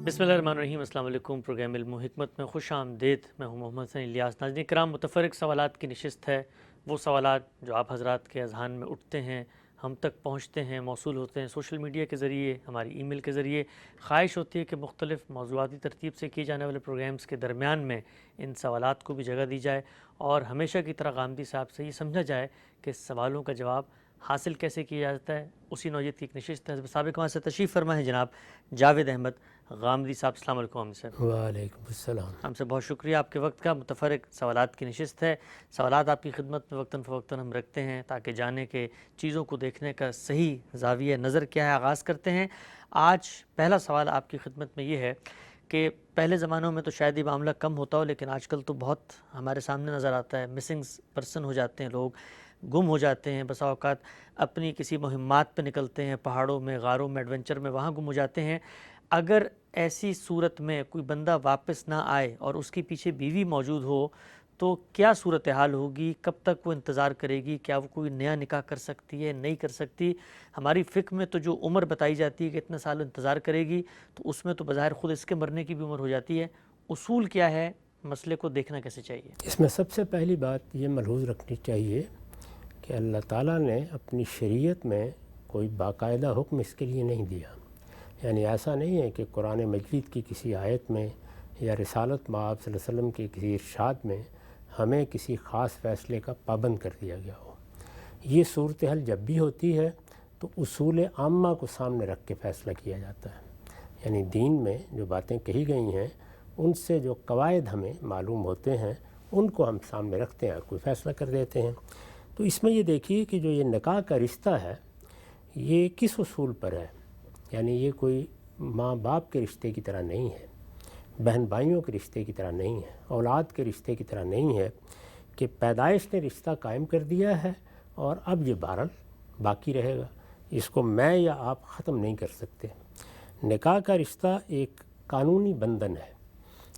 بسم اللہ الرحمن الرحیم۔ السلام علیکم۔ پروگرام علم و حکمت میں خوش آمدید۔ میں ہوں محمد حسین الیاس۔ ناظرین کرام، متفرق سوالات کی نشست ہے، وہ سوالات جو آپ حضرات کے اذہان میں اٹھتے ہیں، ہم تک پہنچتے ہیں، موصول ہوتے ہیں سوشل میڈیا کے ذریعے، ہماری ای میل کے ذریعے۔ خواہش ہوتی ہے کہ مختلف موضوعاتی ترتیب سے کیے جانے والے پروگرامز کے درمیان میں ان سوالات کو بھی جگہ دی جائے، اور ہمیشہ کی طرح غامدی صاحب سے یہ سمجھا جائے کہ سوالوں کا جواب حاصل کیسے کیا جاتا ہے۔ اسی نوعیت کی ایک نشست ہے۔ سابق وہاں سے تشریف فرما ہے جناب جاوید احمد غامدی صاحب۔ السلام علیکم عامر صاحب۔ وعلیکم السلام۔ ہم سے بہت شکریہ آپ کے وقت کا۔ متفرق سوالات کی نشست ہے، سوالات آپ کی خدمت میں وقتاً فوقتاً ہم رکھتے ہیں تاکہ جانیں کہ چیزوں کو دیکھنے کا صحیح زاویہ نظر کیا ہے۔ آغاز کرتے ہیں۔ آج پہلا سوال آپ کی خدمت میں یہ ہے کہ پہلے زمانوں میں تو شاید یہ معاملہ کم ہوتا ہو، لیکن آج کل تو بہت ہمارے سامنے نظر آتا ہے۔ مسنگز پرسن ہو جاتے ہیں، لوگ گم ہو جاتے ہیں، بسا اوقات اپنی کسی مہمات پہ نکلتے ہیں، پہاڑوں میں، غاروں میں، ایڈونچر میں، وہاں گم ہو جاتے ہیں۔ اگر ایسی صورت میں کوئی بندہ واپس نہ آئے اور اس کے پیچھے بیوی موجود ہو تو کیا صورتحال ہوگی؟ کب تک وہ انتظار کرے گی؟ کیا وہ کوئی نیا نکاح کر سکتی ہے، نہیں کر سکتی؟ ہماری فقہ میں تو جو عمر بتائی جاتی ہے کہ اتنے سال انتظار کرے گی، تو اس میں تو بظاہر خود اس کے مرنے کی بھی عمر ہو جاتی ہے۔ اصول کیا ہے؟ مسئلے کو دیکھنا کیسے چاہیے؟ اس میں سب سے پہلی بات یہ ملحوظ رکھنی چاہیے کہ اللہ تعالیٰ نے اپنی شریعت میں کوئی باقاعدہ حکم اس کے لیے نہیں دیا۔ یعنی ایسا نہیں ہے کہ قرآن مجید کی کسی آیت میں یا رسالت مآب صلی اللہ علیہ وسلم کے کسی ارشاد میں ہمیں کسی خاص فیصلے کا پابند کر دیا گیا ہو۔ یہ صورتحال جب بھی ہوتی ہے تو اصول عامہ کو سامنے رکھ کے فیصلہ کیا جاتا ہے۔ یعنی دین میں جو باتیں کہی گئی ہیں ان سے جو قواعد ہمیں معلوم ہوتے ہیں ان کو ہم سامنے رکھتے ہیں اور کوئی فیصلہ کر دیتے ہیں۔ تو اس میں یہ دیکھیے کہ جو یہ نکاح کا رشتہ ہے یہ کس اصول پر ہے۔ یعنی یہ کوئی ماں باپ کے رشتے کی طرح نہیں ہے، بہن بھائیوں کے رشتے کی طرح نہیں ہے، اولاد کے رشتے کی طرح نہیں ہے کہ پیدائش نے رشتہ قائم کر دیا ہے اور اب یہ بہرحال باقی رہے گا، اس کو میں یا آپ ختم نہیں کر سکتے۔ نکاح کا رشتہ ایک قانونی بندھن ہے،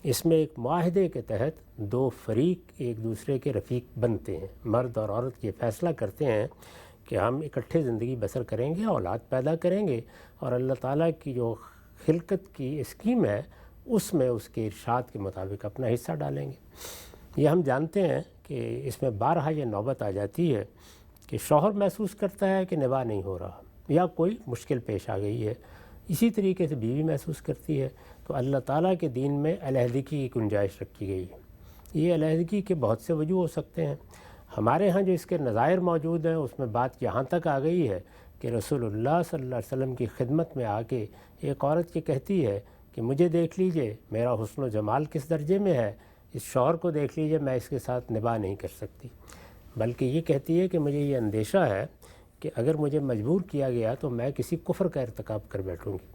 اس میں ایک معاہدے کے تحت دو فریق ایک دوسرے کے رفیق بنتے ہیں۔ مرد اور عورت یہ فیصلہ کرتے ہیں کہ ہم اکٹھے زندگی بسر کریں گے، اولاد پیدا کریں گے، اور اللہ تعالیٰ کی جو خلقت کی اسکیم ہے اس میں اس کے ارشاد کے مطابق اپنا حصہ ڈالیں گے۔ یہ ہم جانتے ہیں کہ اس میں بارہا یہ نوبت آ جاتی ہے کہ شوہر محسوس کرتا ہے کہ نباہ نہیں ہو رہا یا کوئی مشکل پیش آ گئی ہے، اسی طریقے سے بیوی محسوس کرتی ہے۔ تو اللہ تعالیٰ کے دین میں علیحدگی کی گنجائش رکھی گئی ہے۔ یہ علیحدگی کے بہت سے وجوہ ہو سکتے ہیں۔ ہمارے ہاں جو اس کے نظائر موجود ہیں اس میں بات یہاں تک آ گئی ہے کہ رسول اللہ صلی اللہ علیہ وسلم کی خدمت میں آ کے ایک عورت یہ کہتی ہے کہ مجھے دیکھ لیجئے میرا حسن و جمال کس درجے میں ہے، اس شوہر کو دیکھ لیجئے میں اس کے ساتھ نباہ نہیں کر سکتی، بلکہ یہ کہتی ہے کہ مجھے یہ اندیشہ ہے کہ اگر مجھے مجبور کیا گیا تو میں کسی کفر کا ارتکاب کر بیٹھوں گی۔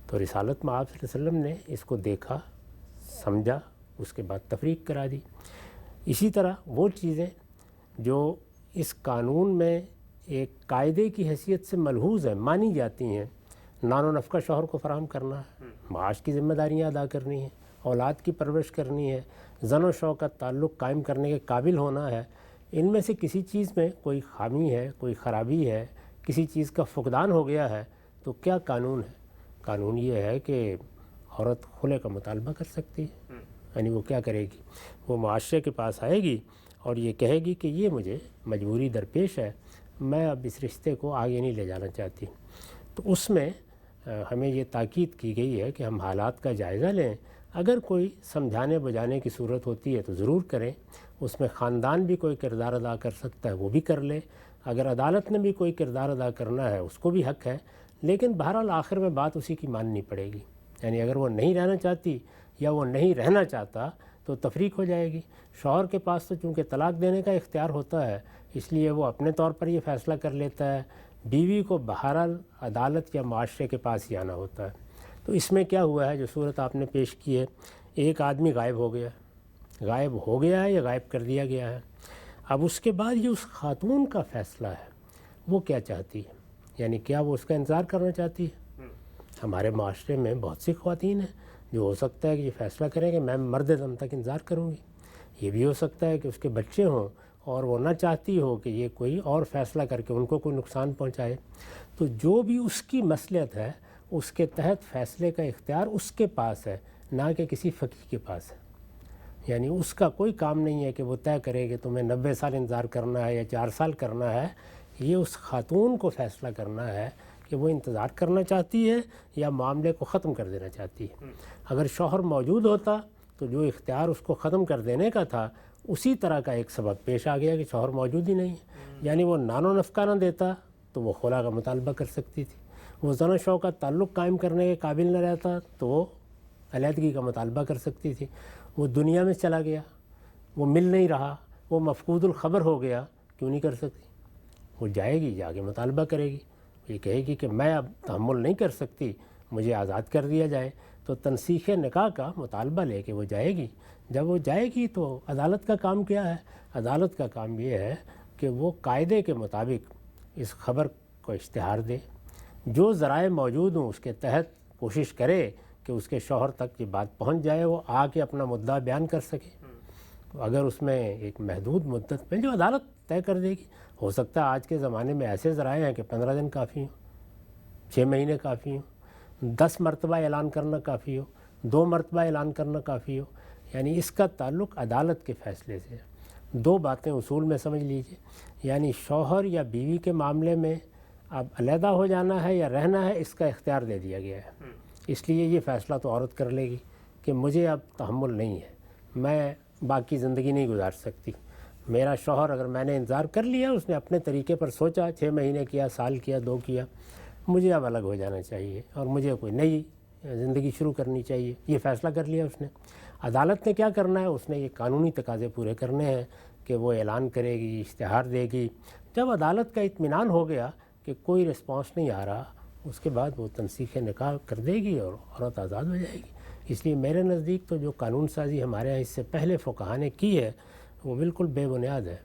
تو رسالت مآب صلی اللہ علیہ وسلم نے اس کو دیکھا، سمجھا، اس کے بعد تفریق کرا دی۔ اسی طرح وہ چیزیں جو اس قانون میں ایک قاعدے کی حیثیت سے ملحوظ ہیں، مانی جاتی ہیں، نان و نفقہ شوہر کو فراہم کرنا ہے، معاش کی ذمہ داریاں ادا کرنی ہیں، اولاد کی پرورش کرنی ہے، زن و شوہر کا تعلق قائم کرنے کے قابل ہونا ہے، ان میں سے کسی چیز میں کوئی خامی ہے، کوئی خرابی ہے، کسی چیز کا فقدان ہو گیا ہے تو کیا قانون ہے؟ قانون یہ ہے کہ عورت خلع کا مطالبہ کر سکتی ہے۔ یعنی وہ کیا کرے گی؟ وہ معاشرے کے پاس آئے گی اور یہ کہے گی کہ یہ مجھے مجبوری درپیش ہے، میں اب اس رشتے کو آگے نہیں لے جانا چاہتی۔ تو اس میں ہمیں یہ تاکید کی گئی ہے کہ ہم حالات کا جائزہ لیں، اگر کوئی سمجھانے بجانے کی صورت ہوتی ہے تو ضرور کریں، اس میں خاندان بھی کوئی کردار ادا کر سکتا ہے وہ بھی کر لے، اگر عدالت نے بھی کوئی کردار ادا کرنا ہے اس کو بھی حق ہے، لیکن بہرحال آخر میں بات اسی کی ماننی پڑے گی۔ یعنی اگر وہ نہیں رہنا چاہتی یا وہ نہیں رہنا چاہتا تو تفریق ہو جائے گی۔ شوہر کے پاس تو چونکہ طلاق دینے کا اختیار ہوتا ہے اس لیے وہ اپنے طور پر یہ فیصلہ کر لیتا ہے، بیوی کو بہرحال عدالت یا معاشرے کے پاس ہی آنا ہوتا ہے۔ تو اس میں کیا ہوا ہے جو صورت آپ نے پیش کی ہے، ایک آدمی غائب ہو گیا ہے یا غائب کر دیا گیا ہے، اب اس کے بعد یہ اس خاتون کا فیصلہ ہے وہ کیا چاہتی ہے، یعنی کیا وہ اس کا انتظار کرنا چاہتی ہے۔ ہمارے معاشرے میں بہت سی خواتین ہیں جو ہو سکتا ہے کہ یہ فیصلہ کریں کہ میں مرد دم تک انتظار کروں گی، یہ بھی ہو سکتا ہے کہ اس کے بچے ہوں اور وہ نہ چاہتی ہو کہ یہ کوئی اور فیصلہ کر کے ان کو کوئی نقصان پہنچائے۔ تو جو بھی اس کی مصلحت ہے اس کے تحت فیصلے کا اختیار اس کے پاس ہے، نہ کہ کسی فقیہ کے پاس ہے۔ یعنی اس کا کوئی کام نہیں ہے کہ وہ طے کرے کہ تمہیں 90 سال انتظار کرنا ہے یا 4 سال کرنا ہے۔ یہ اس خاتون کو فیصلہ کرنا ہے کہ وہ انتظار کرنا چاہتی ہے یا معاملے کو ختم کر دینا چاہتی ہے۔ اگر شوہر موجود ہوتا تو جو اختیار اس کو ختم کر دینے کا تھا اسی طرح کا ایک سبب پیش آ گیا کہ شوہر موجود ہی نہیں ہے، یعنی وہ نان و نفقہ نہ دیتا تو وہ خلا کا مطالبہ کر سکتی تھی، وہ زن و شوہر کا تعلق قائم کرنے کے قابل نہ رہتا تو وہ علیحدگی کا مطالبہ کر سکتی تھی، وہ دنیا میں چلا گیا، وہ مل نہیں رہا، وہ مفقود الخبر ہو گیا، کیوں نہیں کر سکتی؟ وہ جائے گی، جا کے مطالبہ کرے گی، یہ کہے گی کہ میں اب تحمل نہیں کر سکتی، مجھے آزاد کر دیا جائے، تو تنسیخ نکاح کا مطالبہ لے کے وہ جائے گی۔ جب وہ جائے گی تو عدالت کا کام کیا ہے؟ عدالت کا کام یہ ہے کہ وہ قاعدے کے مطابق اس خبر کو اشتہار دے، جو ذرائع موجود ہوں اس کے تحت کوشش کرے کہ اس کے شوہر تک یہ بات پہنچ جائے، وہ آ کے اپنا مدعا بیان کر سکے۔ تو اگر اس میں ایک محدود مدت میں جو عدالت طے کر دے گی، ہو سکتا ہے آج کے زمانے میں ایسے ذرائع ہیں کہ 15 دن کافی ہوں، 6 مہینے کافی ہوں، 10 مرتبہ اعلان کرنا کافی ہو، 2 مرتبہ اعلان کرنا کافی ہو، یعنی اس کا تعلق عدالت کے فیصلے سے ہے۔ 2 باتیں اصول میں سمجھ لیجئے، یعنی شوہر یا بیوی کے معاملے میں اب علیحدہ ہو جانا ہے یا رہنا ہے، اس کا اختیار دے دیا گیا ہے، اس لیے یہ فیصلہ تو عورت کر لے گی کہ مجھے اب تحمل نہیں ہے، میں باقی زندگی نہیں گزار سکتی، میرا شوہر اگر میں نے انتظار کر لیا، اس نے اپنے طریقے پر سوچا، 6 مہینے کیا، سال کیا، 2 کیا، مجھے اب الگ ہو جانا چاہیے اور مجھے کوئی نئی زندگی شروع کرنی چاہیے، یہ فیصلہ کر لیا اس نے۔ عدالت نے کیا کرنا ہے؟ اس نے یہ قانونی تقاضے پورے کرنے ہیں کہ وہ اعلان کرے گی، اشتہار دے گی۔ جب عدالت کا اطمینان ہو گیا کہ کوئی رسپانس نہیں آ رہا، اس کے بعد وہ تنسیخ نکاح کر دے گی اور عورت آزاد ہو جائے گی۔ اس لیے میرے نزدیک تو جو قانون سازی ہمارے یہاں اس سے پہلے فقہاء نے کی ہے وہ بالکل بے بنیاد ہے،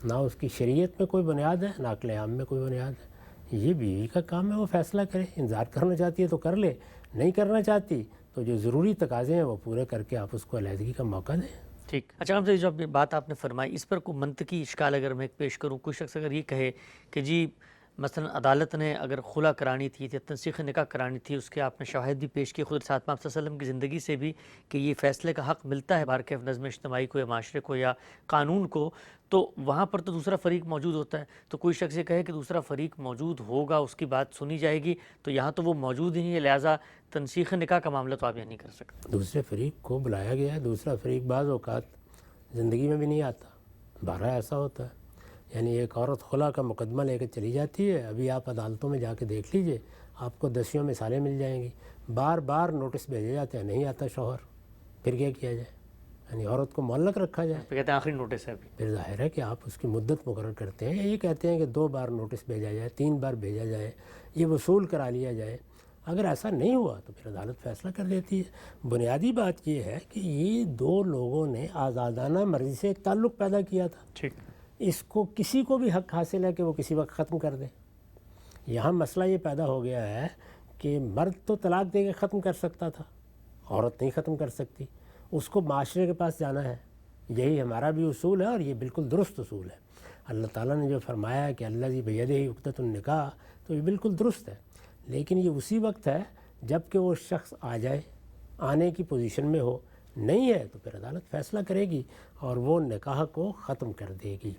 نہ اس کی شریعت میں کوئی بنیاد ہے، نہ عقل عام میں کوئی بنیاد ہے۔ یہ بیوی کا کام ہے، وہ فیصلہ کرے، انتظار کرنا چاہتی ہے تو کر لے، نہیں کرنا چاہتی تو جو ضروری تقاضے ہیں وہ پورے کر کے آپ اس کو علیحدگی کا موقع دیں۔ ٹھیک۔ اچھا ہم سے جو بات آپ نے فرمائی، اس پر کوئی منطقی اشکال اگر میں پیش کروں، کوئی شخص اگر یہ کہے کہ جی مثلا عدالت نے اگر خلا کرانی تھی یا تنسیخ نکاح کرانی تھی، اس کے آپ نے شواہد بھی پیش کیے خود ساتھ میں آپ صلی اللہ علیہ وسلم کی زندگی سے بھی کہ یہ فیصلے کا حق ملتا ہے بارکیف نظم اجتماعی کو یا معاشرے کو یا قانون کو، تو وہاں پر تو دوسرا فریق موجود ہوتا ہے، تو کوئی شخص یہ کہے کہ دوسرا فریق موجود ہوگا، اس کی بات سنی جائے گی، تو یہاں تو وہ موجود ہی نہیں ہے، لہٰذا تنسیخ نکاح کا معاملہ تو آپ یہاں نہیں کر سکتے۔ دوسرے فریق کو بلایا گیا ہے، دوسرا فریق بعض اوقات زندگی میں بھی نہیں آتا، بارہ ایسا ہوتا ہے، یعنی ایک عورت خلا کا مقدمہ لے کے چلی جاتی ہے، ابھی آپ عدالتوں میں جا کے دیکھ لیجئے، آپ کو دسیوں مثالیں مل جائیں گی، بار بار نوٹس بھیجے جاتے ہیں، نہیں آتا شوہر، پھر کیا کیا جائے؟ یعنی عورت کو معلق رکھا جائے، کہتے ہیں آخری نوٹس ہے ابھی۔ پھر ظاہر ہے کہ آپ اس کی مدت مقرر کرتے ہیں، یہ کہتے ہیں کہ 2 بار نوٹس بھیجا جائے، 3 بار بھیجا جائے، یہ وصول کرا لیا جائے۔ اگر ایسا نہیں ہوا تو پھر عدالت فیصلہ کر دیتی ہے۔ بنیادی بات یہ ہے کہ یہ 2 لوگوں نے آزادانہ مرضی سے ایک تعلق پیدا کیا تھا، ٹھیک، اس کو کسی کو بھی حق حاصل ہے کہ وہ کسی وقت ختم کر دے۔ یہاں مسئلہ یہ پیدا ہو گیا ہے کہ مرد تو طلاق دے کے ختم کر سکتا تھا، عورت نہیں ختم کر سکتی، اس کو معاشرے کے پاس جانا ہے، یہی ہمارا بھی اصول ہے اور یہ بالکل درست اصول ہے۔ اللہ تعالیٰ نے جو فرمایا ہے کہ الذی بیدہ عقدۃ النکاح، تو یہ بالکل درست ہے، لیکن یہ اسی وقت ہے جب کہ وہ شخص آ جائے، آنے کی پوزیشن میں ہو، نہیں ہے تو پھر عدالت فیصلہ کرے گی اور وہ نکاح کو ختم کر دے گی۔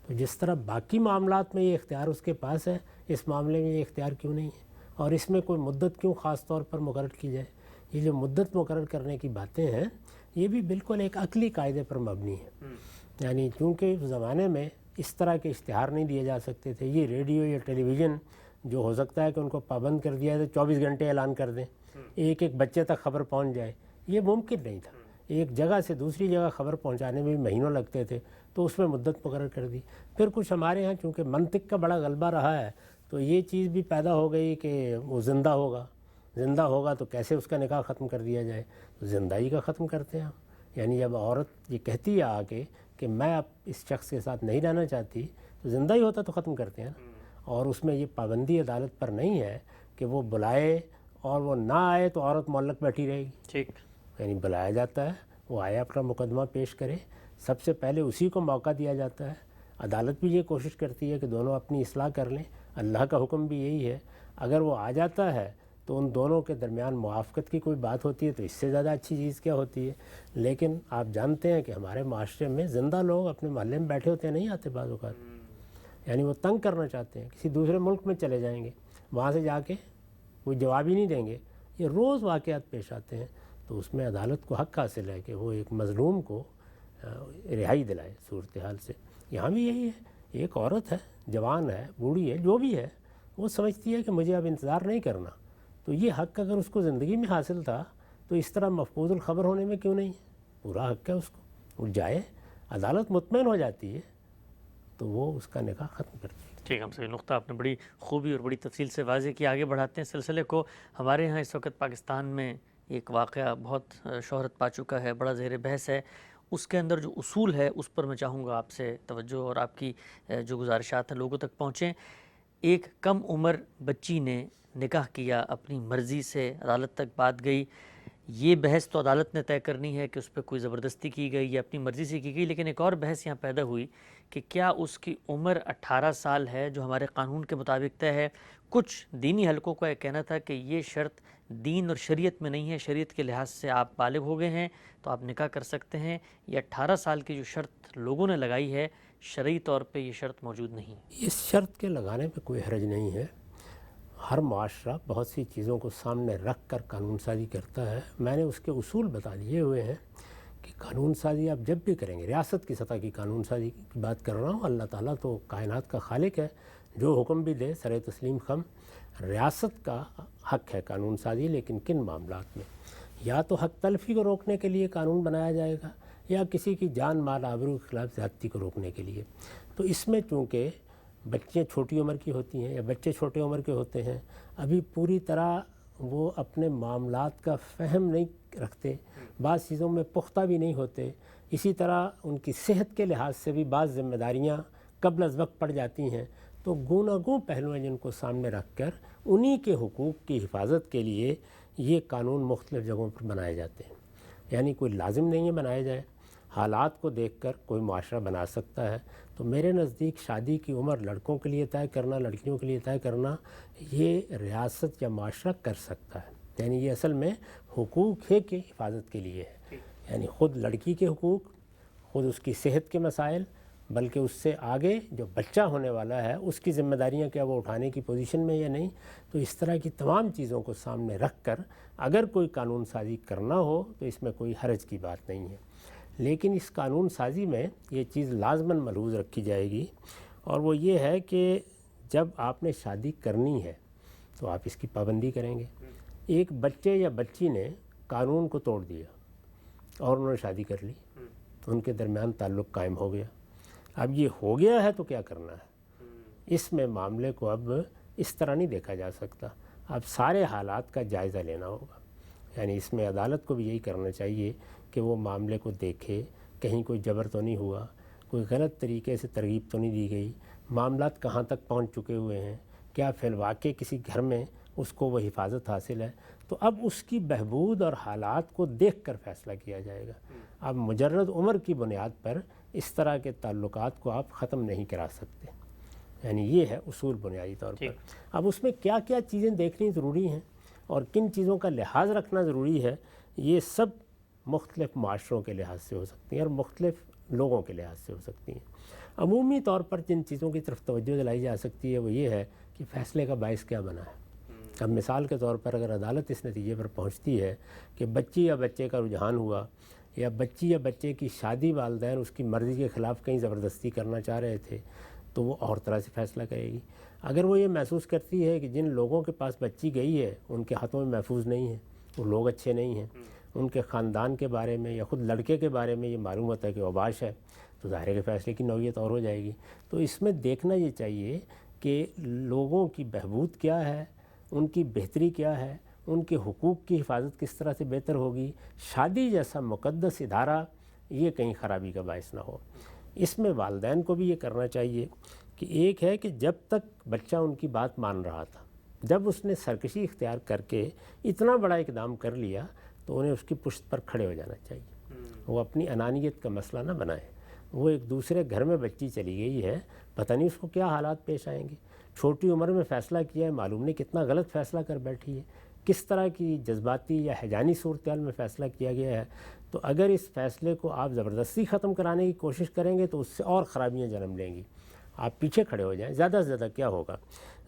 تو جس طرح باقی معاملات میں یہ اختیار اس کے پاس ہے، اس معاملے میں یہ اختیار کیوں نہیں ہے؟ اور اس میں کوئی مدت کیوں خاص طور پر مقرر کی جائے؟ یہ جو مدت مقرر کرنے کی باتیں ہیں یہ بھی بالکل ایک عقلی قاعدے پر مبنی ہے، یعنی چونکہ اس زمانے میں اس طرح کے اشتہار نہیں دیے جا سکتے تھے، یہ ریڈیو یا ٹیلی ویژن جو ہو سکتا ہے کہ ان کو پابند کر دیا ہے تو 24 گھنٹے اعلان کر دیں، ایک ایک بچے تک خبر پہنچ جائے، یہ ممکن نہیں تھا۔ ایک جگہ سے دوسری جگہ خبر پہنچانے میں بھی مہینوں لگتے تھے، تو اس میں مدت مقرر کر دی۔ پھر کچھ ہمارے ہاں چونکہ منطق کا بڑا غلبہ رہا ہے تو یہ چیز بھی پیدا ہو گئی کہ وہ زندہ ہوگا تو کیسے اس کا نکاح ختم کر دیا جائے، تو زندگی کا ختم کرتے ہیں ہم۔ یعنی جب عورت یہ کہتی ہے آ کے کہ میں اب اس شخص کے ساتھ نہیں رہنا چاہتی، تو زندہ ہی ہوتا تو ختم کرتے ہیں نا۔ اور اس میں یہ پابندی عدالت پر نہیں ہے کہ وہ بلائے اور وہ نہ آئے تو عورت معلق بیٹھی رہے گی، ٹھیک، یعنی بلایا جاتا ہے، وہ آیا اپنا مقدمہ پیش کرے، سب سے پہلے اسی کو موقع دیا جاتا ہے۔ عدالت بھی یہ کوشش کرتی ہے کہ دونوں اپنی اصلاح کر لیں، اللہ کا حکم بھی یہی ہے۔ اگر وہ آ جاتا ہے تو ان دونوں کے درمیان موافقت کی کوئی بات ہوتی ہے تو اس سے زیادہ اچھی چیز کیا ہوتی ہے. لیکن آپ جانتے ہیں کہ ہمارے معاشرے میں زندہ لوگ اپنے محلے میں بیٹھے ہوتے ہیں نہیں آتے بعض اوقات, یعنی وہ تنگ کرنا چاہتے ہیں, کسی دوسرے ملک میں چلے جائیں گے, وہاں سے جا کے کوئی جواب ہی نہیں دیں گے. یہ روز واقعات پیش آتے ہیں. تو اس میں عدالت کو حق حاصل ہے کہ وہ ایک مظلوم کو رہائی دلائے صورتحال سے. یہاں بھی یہی ہے, ایک عورت ہے, جوان ہے, بوڑھی ہے, جو بھی ہے, وہ سمجھتی ہے کہ مجھے اب انتظار نہیں کرنا. تو یہ حق اگر اس کو زندگی میں حاصل تھا تو اس طرح مفقود الخبر ہونے میں کیوں نہیں ہے؟ پورا حق ہے اس کو, وہ جائے, عدالت مطمئن ہو جاتی ہے تو وہ اس کا نکاح ختم کرتی ہے. ٹھیک ہے, ہم سے نقطہ آپ نے بڑی خوبی اور بڑی تفصیل سے واضح کیا. آگے بڑھاتے ہیں سلسلے کو. ہمارے یہاں اس وقت پاکستان میں ایک واقعہ بہت شہرت پا چکا ہے, بڑا زیر بحث ہے. اس کے اندر جو اصول ہے اس پر میں چاہوں گا آپ سے توجہ اور آپ کی جو گزارشات ہیں لوگوں تک پہنچیں. ایک کم عمر بچی نے نکاح کیا, اپنی مرضی سے عدالت تک بات گئی. یہ بحث تو عدالت نے طے کرنی ہے کہ اس پہ کوئی زبردستی کی گئی یا اپنی مرضی سے کی گئی, لیکن ایک اور بحث یہاں پیدا ہوئی کہ کیا اس کی عمر 18 سال ہے جو ہمارے قانون کے مطابق طے ہے. کچھ دینی حلقوں کا یہ کہنا تھا کہ یہ شرط دین اور شریعت میں نہیں ہے, شریعت کے لحاظ سے آپ بالغ ہو گئے ہیں تو آپ نکاح کر سکتے ہیں. یہ 18 سال کی جو شرط لوگوں نے لگائی ہے, شرعی طور پہ یہ شرط موجود نہیں ہے. اس شرط کے لگانے میں کوئی حرج نہیں ہے. ہر معاشرہ بہت سی چیزوں کو سامنے رکھ کر قانون سازی کرتا ہے. میں نے اس کے اصول بتا دیے ہوئے ہیں کہ قانون سازی آپ جب بھی کریں گے, ریاست کی سطح کی قانون سازی کی بات کر رہا ہوں. اللہ تعالیٰ تو کائنات کا خالق ہے, جو حکم بھی دے سر تسلیم خم. ریاست کا حق ہے قانون سازی, لیکن کن معاملات میں؟ یا تو حق تلفی کو روکنے کے لیے قانون بنایا جائے گا, یا کسی کی جان مال آبرو کے خلاف زیادتی کو روکنے کے لیے. تو اس میں چونکہ بچیاں چھوٹی عمر کی ہوتی ہیں یا بچے چھوٹے عمر کے ہوتے ہیں, ابھی پوری طرح وہ اپنے معاملات کا فہم نہیں رکھتے, بعض چیزوں میں پختہ بھی نہیں ہوتے. اسی طرح ان کی صحت کے لحاظ سے بھی بعض ذمہ داریاں قبل از وقت پڑ جاتی ہیں. تو گوناگوں پہلو ہیں جن کو سامنے رکھ کر انہی کے حقوق کی حفاظت کے لیے یہ قانون مختلف جگہوں پر بنائے جاتے ہیں. یعنی کوئی لازم نہیں ہے بنائے جائے, حالات کو دیکھ کر کوئی معاشرہ بنا سکتا ہے. تو میرے نزدیک شادی کی عمر لڑکوں کے لیے طے کرنا, لڑکیوں کے لیے طے کرنا, یہ ریاست یا معاشرہ کر سکتا ہے. یعنی یہ اصل میں حقوق ہے کہ حفاظت کے لیے ہے. یعنی خود لڑکی کے حقوق, خود اس کی صحت کے مسائل, بلکہ اس سے آگے جو بچہ ہونے والا ہے اس کی ذمہ داریاں کیا وہ اٹھانے کی پوزیشن میں یا نہیں. تو اس طرح کی تمام چیزوں کو سامنے رکھ کر اگر کوئی قانون سازی کرنا ہو تو اس میں کوئی حرج کی بات نہیں ہے. لیکن اس قانون سازی میں یہ چیز لازماً ملحوظ رکھی جائے گی, اور وہ یہ ہے کہ جب آپ نے شادی کرنی ہے تو آپ اس کی پابندی کریں گے. ایک بچے یا بچی نے قانون کو توڑ دیا اور انہوں نے شادی کر لی, ان کے درمیان تعلق قائم ہو گیا. اب یہ ہو گیا ہے تو کیا کرنا ہے؟ اس میں معاملے کو اب اس طرح نہیں دیکھا جا سکتا, اب سارے حالات کا جائزہ لینا ہوگا. یعنی اس میں عدالت کو بھی یہی کرنا چاہیے کہ وہ معاملے کو دیکھے, کہیں کوئی جبر تو نہیں ہوا, کوئی غلط طریقے سے ترغیب تو نہیں دی گئی, معاملات کہاں تک پہنچ چکے ہوئے ہیں, کیا فی الواقع کسی گھر میں اس کو وہ حفاظت حاصل ہے. تو اب اس کی بہبود اور حالات کو دیکھ کر فیصلہ کیا جائے گا. اب مجرد عمر کی بنیاد پر اس طرح کے تعلقات کو آپ ختم نہیں کرا سکتے. یعنی یہ ہے اصول بنیادی طور پر. اب اس میں کیا کیا چیزیں دیکھنی ضروری ہیں اور کن چیزوں کا لحاظ رکھنا ضروری ہے, یہ سب مختلف معاشروں کے لحاظ سے ہو سکتی ہیں اور مختلف لوگوں کے لحاظ سے ہو سکتی ہیں. عمومی طور پر جن چیزوں کی طرف توجہ دلائی جا سکتی ہے وہ یہ ہے کہ فیصلے کا باعث کیا بنا ہے. اب مثال کے طور پر اگر عدالت اس نتیجے پر پہنچتی ہے کہ بچی یا بچے کا رجحان ہوا, یا بچی یا بچے کی شادی والدین اس کی مرضی کے خلاف کہیں زبردستی کرنا چاہ رہے تھے, تو وہ اور طرح سے فیصلہ کرے گی. اگر وہ یہ محسوس کرتی ہے کہ جن لوگوں کے پاس بچی گئی ہے ان کے ہاتھوں میں محفوظ نہیں ہے, وہ لوگ اچھے نہیں ہیں, ان کے خاندان کے بارے میں یا خود لڑکے کے بارے میں یہ معلوم ہوتا ہے کہ اوباش ہے, تو ظاہر ہے کہ فیصلے کی نوعیت اور ہو جائے گی. تو اس میں دیکھنا یہ چاہیے کہ لوگوں کی بہبود کیا ہے, ان کی بہتری کیا ہے, ان کے حقوق کی حفاظت کس طرح سے بہتر ہوگی. شادی جیسا مقدس ادارہ یہ کہیں خرابی کا باعث نہ ہو. اس میں والدین کو بھی یہ کرنا چاہیے کہ ایک ہے کہ جب تک بچہ ان کی بات مان رہا تھا, جب اس نے سرکشی اختیار کر کے اتنا بڑا اقدام کر لیا تو انہیں اس کی پشت پر کھڑے ہو جانا چاہیے. وہ اپنی انانیت کا مسئلہ نہ بنائے. وہ ایک دوسرے گھر میں بچی چلی گئی ہے, پتہ نہیں اس کو کیا حالات پیش آئیں گے. چھوٹی عمر میں فیصلہ کیا ہے, معلوم نہیں کتنا غلط فیصلہ کر بیٹھی ہے, کس طرح کی جذباتی یا ہیجانی صورتحال میں فیصلہ کیا گیا ہے، تو اگر اس فیصلے کو آپ زبردستی ختم کرانے کی کوشش کریں گے تو اس سے اور خرابیاں جنم لیں گی۔ آپ پیچھے کھڑے ہو جائیں، زیادہ سے زیادہ کیا ہوگا؟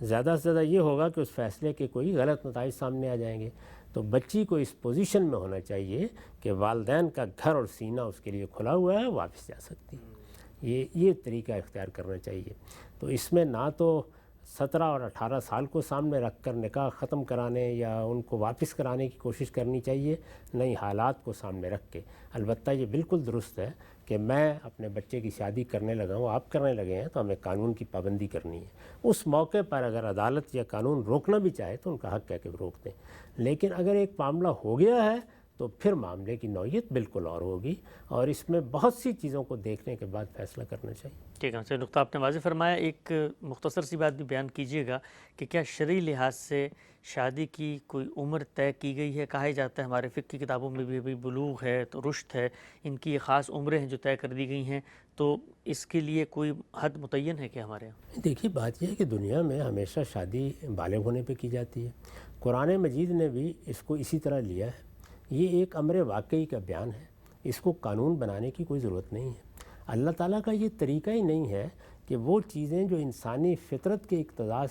زیادہ سے زیادہ یہ ہوگا کہ اس فیصلے کے کوئی غلط نتائج سامنے آ جائیں گے۔ تو بچی کو اس پوزیشن میں ہونا چاہیے کہ والدین کا گھر اور سینہ اس کے لیے کھلا ہوا ہے، واپس جا سکتی ہے۔ یہ طریقہ اختیار کرنا چاہیے۔ تو اس میں نہ تو 17 اور 18 سال کو سامنے رکھ کر نکاح ختم کرانے یا ان کو واپس کرانے کی کوشش کرنی چاہیے، نئی حالات کو سامنے رکھ کے۔ البتہ یہ بالکل درست ہے کہ میں اپنے بچے کی شادی کرنے لگا ہوں، آپ کرنے لگے ہیں، تو ہمیں قانون کی پابندی کرنی ہے۔ اس موقع پر اگر عدالت یا قانون روکنا بھی چاہے تو ان کا حق ہے کہ روک دیں، لیکن اگر ایک معاملہ ہو گیا ہے تو پھر معاملے کی نوعیت بالکل اور ہوگی، اور اس میں بہت سی چیزوں کو دیکھنے کے بعد فیصلہ کرنا چاہیے۔ ٹھیک ہے، نقطہ آپ نے واضح فرمایا۔ ایک مختصر سی بات بھی بیان کیجیے گا کہ کیا شرعی لحاظ سے شادی کی کوئی عمر طے کی گئی ہے؟ کہا جاتا ہے ہمارے فقہ کی کتابوں میں بھی ابھی بلوغ ہے تو رشد ہے، ان کی خاص عمریں ہیں جو طے کر دی گئی ہیں، تو اس کے لیے کوئی حد متعین ہے کہ ہمارے یہاں؟ دیکھیے، بات یہ ہے کہ دنیا میں ہمیشہ شادی بالغ ہونے پہ کی جاتی ہے۔ قرآن مجید نے بھی اس کو اسی طرح لیا ہے۔ یہ ایک امر واقعی کا بیان ہے، اس کو قانون بنانے کی کوئی ضرورت نہیں ہے۔ اللہ تعالیٰ کا یہ طریقہ ہی نہیں ہے کہ وہ چیزیں جو انسانی فطرت کے اقتضاء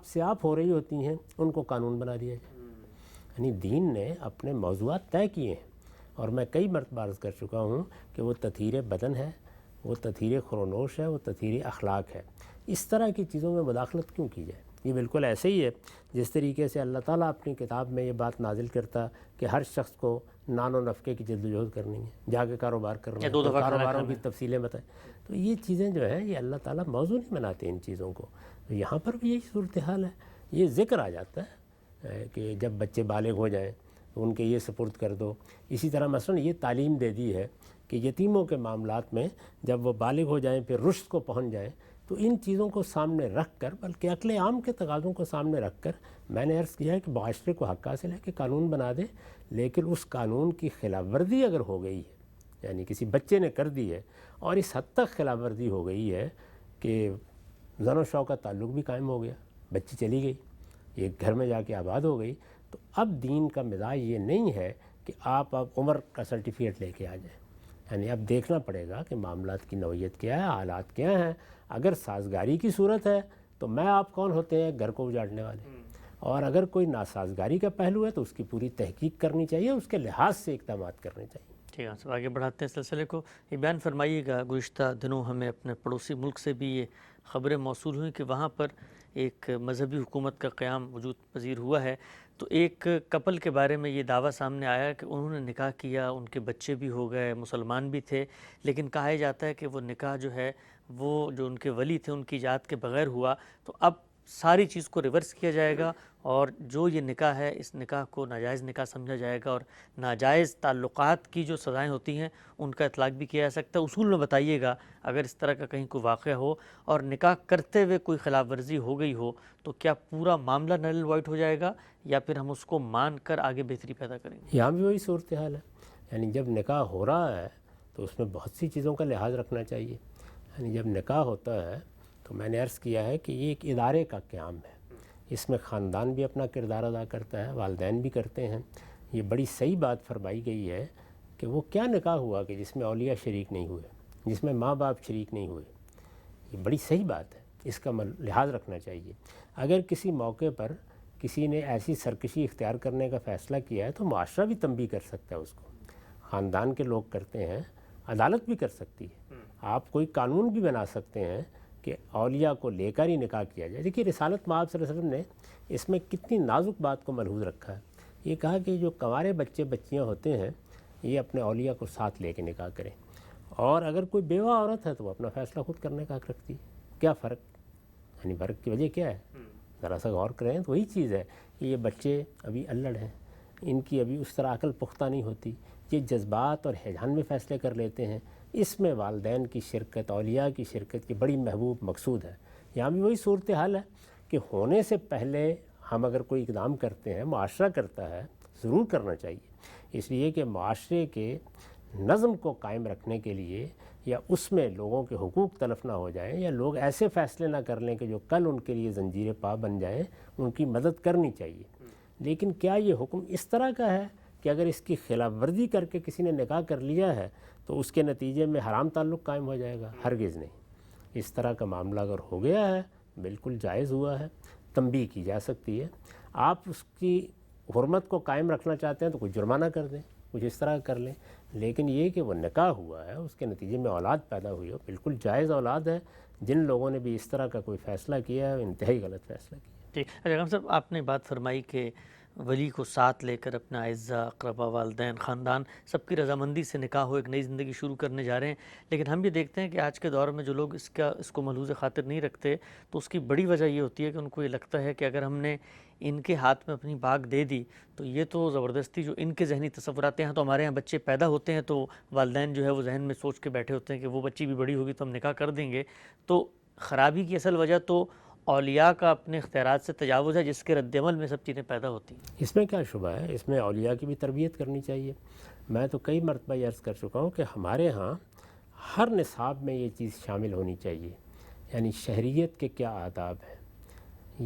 سے آپ ہو رہی ہوتی ہیں ان کو قانون بنا دیا جائے۔ یعنی دین نے اپنے موضوعات طے کیے ہیں، اور میں کئی مرتبہ عرض کر چکا ہوں کہ وہ تطہیر بدن ہے، وہ تطہیر خرونوش ہے، وہ تطہیر اخلاق ہے۔ اس طرح کی چیزوں میں مداخلت کیوں کی جائے؟ یہ بالکل ایسے ہی ہے جس طریقے سے اللہ تعالیٰ اپنی کتاب میں یہ بات نازل کرتا کہ ہر شخص کو نان و نفقے کی جدوجہد کرنی ہے، جا کے کاروبار کرنا ہے، کاروباروں کی تفصیلیں بتائیں۔ تو یہ چیزیں جو ہیں یہ اللہ تعالیٰ موضوع نہیں بناتے ان چیزوں کو۔ تو یہاں پر بھی یہی صورتحال ہے، یہ ذکر آ جاتا ہے کہ جب بچے بالغ ہو جائیں تو ان کے یہ سپرد کر دو۔ اسی طرح مثلا یہ تعلیم دے دی ہے کہ یتیموں کے معاملات میں جب وہ بالغ ہو جائیں، پھر رشد کو پہنچ جائیں، تو ان چیزوں کو سامنے رکھ کر، بلکہ عقل عام کے تقاضوں کو سامنے رکھ کر، میں نے عرض کیا ہے کہ معاشرے کو حق حاصل ہے کہ قانون بنا دے، لیکن اس قانون کی خلاف ورزی اگر ہو گئی ہے، یعنی کسی بچے نے کر دی ہے اور اس حد تک خلاف ورزی ہو گئی ہے کہ زن و شوق کا تعلق بھی قائم ہو گیا، بچی چلی گئی، ایک گھر میں جا کے آباد ہو گئی، تو اب دین کا مزاج یہ نہیں ہے کہ آپ اب عمر کا سرٹیفکیٹ لے کے آ جائیں۔ یعنی اب دیکھنا پڑے گا کہ معاملات کی نوعیت کیا ہے، حالات کیا ہیں۔ اگر سازگاری کی صورت ہے تو میں آپ کون ہوتے ہیں گھر کو اجاڑنے والے، اور اگر کوئی ناسازگاری کا پہلو ہے تو اس کی پوری تحقیق کرنی چاہیے، اس کے لحاظ سے اقدامات کرنے چاہیے۔ ٹھیک ہے، سب آگے بڑھاتے ہیں سلسلے کو۔ یہ بیان فرمائیے گا، گزشتہ دنوں ہمیں اپنے پڑوسی ملک سے بھی یہ خبریں موصول ہوئیں کہ وہاں پر ایک مذہبی حکومت کا قیام وجود پذیر ہوا ہے، تو ایک کپل کے بارے میں یہ دعویٰ سامنے آیا کہ انہوں نے نکاح کیا، ان کے بچے بھی ہو گئے، مسلمان بھی تھے، لیکن کہا جاتا ہے کہ وہ نکاح جو ہے وہ جو ان کے ولی تھے ان کی اجازت کے بغیر ہوا، تو اب ساری چیز کو ریورس کیا جائے گا اور جو یہ نکاح ہے اس نکاح کو ناجائز نکاح سمجھا جائے گا، اور ناجائز تعلقات کی جو سزائیں ہوتی ہیں ان کا اطلاق بھی کیا جا سکتا ہے۔ اصول میں بتائیے گا اگر اس طرح کا کہیں کوئی واقعہ ہو اور نکاح کرتے ہوئے کوئی خلاف ورزی ہو گئی ہو تو کیا پورا معاملہ نل اینڈ وائٹ ہو جائے گا یا پھر ہم اس کو مان کر آگے بہتری پیدا کریں گے؟ یہاں بھی وہی صورتحال ہے، یعنی جب نکاح ہو رہا ہے تو اس میں بہت سی چیزوں کا لحاظ رکھنا چاہیے۔ یعنی جب نکاح ہوتا ہے تو میں نے عرض کیا ہے کہ یہ ایک ادارے کا قیام ہے، اس میں خاندان بھی اپنا کردار ادا کرتا ہے، والدین بھی کرتے ہیں۔ یہ بڑی صحیح بات فرمائی گئی ہے کہ وہ کیا نکاح ہوا کہ جس میں اولیاء شریک نہیں ہوئے، جس میں ماں باپ شریک نہیں ہوئے، یہ بڑی صحیح بات ہے، اس کا لحاظ رکھنا چاہیے۔ اگر کسی موقع پر کسی نے ایسی سرکشی اختیار کرنے کا فیصلہ کیا ہے تو معاشرہ بھی تنبیہ کر سکتا ہے، اس کو خاندان کے لوگ کرتے ہیں، عدالت بھی کر سکتی ہے، آپ کوئی قانون بھی بنا سکتے ہیں کہ اولیاء کو لے کر ہی نکاح کیا جائے۔ دیکھیے رسالت مآب صلی اللہ علیہ وسلم نے اس میں کتنی نازک بات کو ملحوظ رکھا ہے۔ یہ کہا کہ جو کنوارے بچے بچیاں ہوتے ہیں یہ اپنے اولیاء کو ساتھ لے کے نکاح کریں، اور اگر کوئی بیوہ عورت ہے تو وہ اپنا فیصلہ خود کرنے کا حق رکھتی ہے۔ کیا فرق؟ یعنی فرق کی وجہ کیا ہے؟ ذرا سا غور کریں تو وہی چیز ہے کہ یہ بچے ابھی الڑ ہیں، ان کی ابھی اس طرح عقل پختہ نہیں ہوتی، یہ جذبات اور ہیجان میں فیصلے کر لیتے ہیں۔ اس میں والدین کی شرکت، اولیاء کی شرکت کی بڑی محبوب مقصود ہے۔ یہاں بھی وہی صورتحال ہے کہ ہونے سے پہلے ہم اگر کوئی اقدام کرتے ہیں، معاشرہ کرتا ہے، ضرور کرنا چاہیے، اس لیے کہ معاشرے کے نظم کو قائم رکھنے کے لیے یا اس میں لوگوں کے حقوق تلف نہ ہو جائیں یا لوگ ایسے فیصلے نہ کر لیں کہ جو کل ان کے لیے زنجیر پا بن جائیں، ان کی مدد کرنی چاہیے۔ لیکن کیا یہ حکم اس طرح کا ہے کہ اگر اس کی خلاف ورزی کر کے کسی نے نکاح کر لیا ہے تو اس کے نتیجے میں حرام تعلق قائم ہو جائے گا؟ ہرگز نہیں۔ اس طرح کا معاملہ اگر ہو گیا ہے بالکل جائز ہوا ہے، تنبیہ کی جا سکتی ہے۔ آپ اس کی حرمت کو قائم رکھنا چاہتے ہیں تو کوئی جرمانہ کر دیں، کچھ اس طرح کر لیں، لیکن یہ کہ وہ نکاح ہوا ہے، اس کے نتیجے میں اولاد پیدا ہوئی ہو، بالکل جائز اولاد ہے۔ جن لوگوں نے بھی اس طرح کا کوئی فیصلہ کیا ہے انتہائی غلط فیصلہ کیا ہے۔ ٹھیک، اچھا صاحب آپ نے بات فرمائی کہ ولی کو ساتھ لے کر اپنا اعزہ، اقربا، والدین، خاندان سب کی رضامندی سے نکاح ہو، ایک نئی زندگی شروع کرنے جا رہے ہیں، لیکن ہم بھی دیکھتے ہیں کہ آج کے دور میں جو لوگ اس کو ملحوظ خاطر نہیں رکھتے تو اس کی بڑی وجہ یہ ہوتی ہے کہ ان کو یہ لگتا ہے کہ اگر ہم نے ان کے ہاتھ میں اپنی باغ دے دی تو یہ تو زبردستی، جو ان کے ذہنی تصورات ہیں تو ہمارے ہاں بچے پیدا ہوتے ہیں تو والدین جو ہے وہ ذہن میں سوچ کے بیٹھے ہوتے ہیں کہ وہ بچی بھی بڑی ہوگی تو ہم نکاح کر دیں گے، تو خرابی کی اصل وجہ تو اولیاء کا اپنے اختیارات سے تجاوز ہے، جس کے رد عمل میں سب چیزیں پیدا ہوتی ہیں۔ اس میں کیا شبہ ہے، اس میں اولیاء کی بھی تربیت کرنی چاہیے۔ میں تو کئی مرتبہ یہ عرض کر چکا ہوں کہ ہمارے ہاں ہر نصاب میں یہ چیز شامل ہونی چاہیے، یعنی شہریت کے کیا آداب ہیں،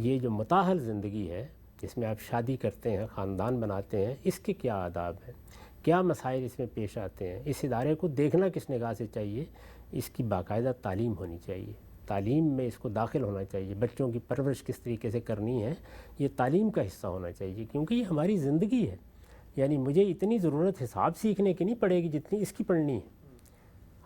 یہ جو متاحل زندگی ہے جس میں آپ شادی کرتے ہیں، خاندان بناتے ہیں، اس کے کیا آداب ہیں، کیا مسائل اس میں پیش آتے ہیں، اس ادارے کو دیکھنا کس نگاہ سے چاہیے، اس کی باقاعدہ تعلیم ہونی چاہیے، تعلیم میں اس کو داخل ہونا چاہیے، بچوں کی پرورش کس طریقے سے کرنی ہے یہ تعلیم کا حصہ ہونا چاہیے، کیونکہ یہ ہماری زندگی ہے۔ یعنی مجھے اتنی ضرورت حساب سیکھنے کی نہیں پڑے گی جتنی اس کی پڑھنی ہے۔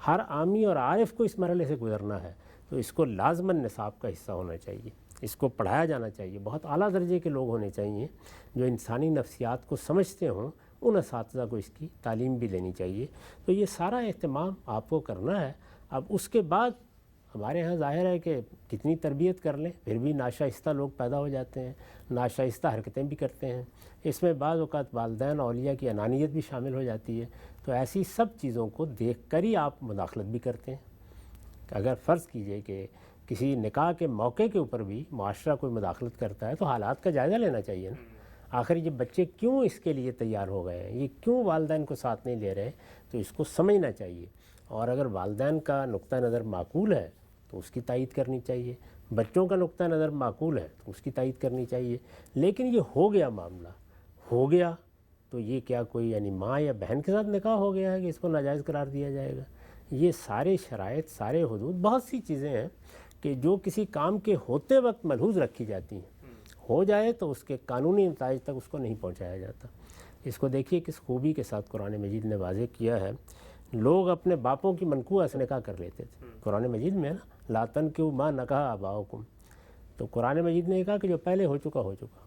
ہر عامی اور عارف کو اس مرحلے سے گزرنا ہے، تو اس کو لازماً نصاب کا حصہ ہونا چاہیے، اس کو پڑھایا جانا چاہیے۔ بہت اعلیٰ درجے کے لوگ ہونے چاہیے جو انسانی نفسیات کو سمجھتے ہوں، ان اساتذہ کو اس کی تعلیم بھی لینی چاہیے۔ تو یہ سارا اہتمام آپ کو کرنا ہے۔ اب اس کے بعد ہمارے ہاں ظاہر ہے کہ کتنی تربیت کر لیں پھر بھی ناشائستہ لوگ پیدا ہو جاتے ہیں، ناشائستہ حرکتیں بھی کرتے ہیں۔ اس میں بعض اوقات والدین اولیاء کی انانیت بھی شامل ہو جاتی ہے، تو ایسی سب چیزوں کو دیکھ کر ہی آپ مداخلت بھی کرتے ہیں۔ اگر فرض کیجئے کہ کسی نکاح کے موقع کے اوپر بھی معاشرہ کوئی مداخلت کرتا ہے تو حالات کا جائزہ لینا چاہیے نا، آخر یہ بچے کیوں اس کے لیے تیار ہو گئے ہیں، یہ کیوں والدین کو ساتھ نہیں لے رہے، تو اس کو سمجھنا چاہیے، اور اگر والدین کا نقطہ نظر معقول ہے تو اس کی تائید کرنی چاہیے، بچوں کا نقطہ نظر معقول ہے تو اس کی تائید کرنی چاہیے۔ لیکن یہ ہو گیا معاملہ، ہو گیا تو یہ کیا کوئی یعنی ماں یا بہن کے ساتھ نکاح ہو گیا ہے کہ اس کو ناجائز قرار دیا جائے گا؟ یہ سارے شرائط، سارے حدود، بہت سی چیزیں ہیں کہ جو کسی کام کے ہوتے وقت ملحوظ رکھی جاتی ہیں، ہو جائے تو اس کے قانونی نتائج تک اس کو نہیں پہنچایا جاتا۔ اس کو دیکھیے کس خوبی کے ساتھ قرآن مجید نے واضح کیا ہے۔ لوگ اپنے باپوں کی منقوہ سے نکاح کر لیتے تھے، قرآن مجید میں نا لا تنکحوا ما نکح آباؤکم، تو قرآن مجید نے کہا کہ جو پہلے ہو چکا ہو چکا۔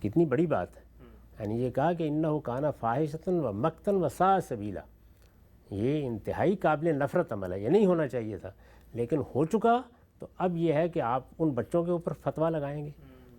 کتنی بڑی بات ہے، یعنی یہ کہا کہ انہ کان فاحشۃ و مقتا و ساء سبیلا، یہ انتہائی قابل نفرت عمل ہے، یہ نہیں ہونا چاہیے تھا، لیکن ہو چکا تو اب یہ ہے کہ آپ ان بچوں کے اوپر فتویٰ لگائیں گے،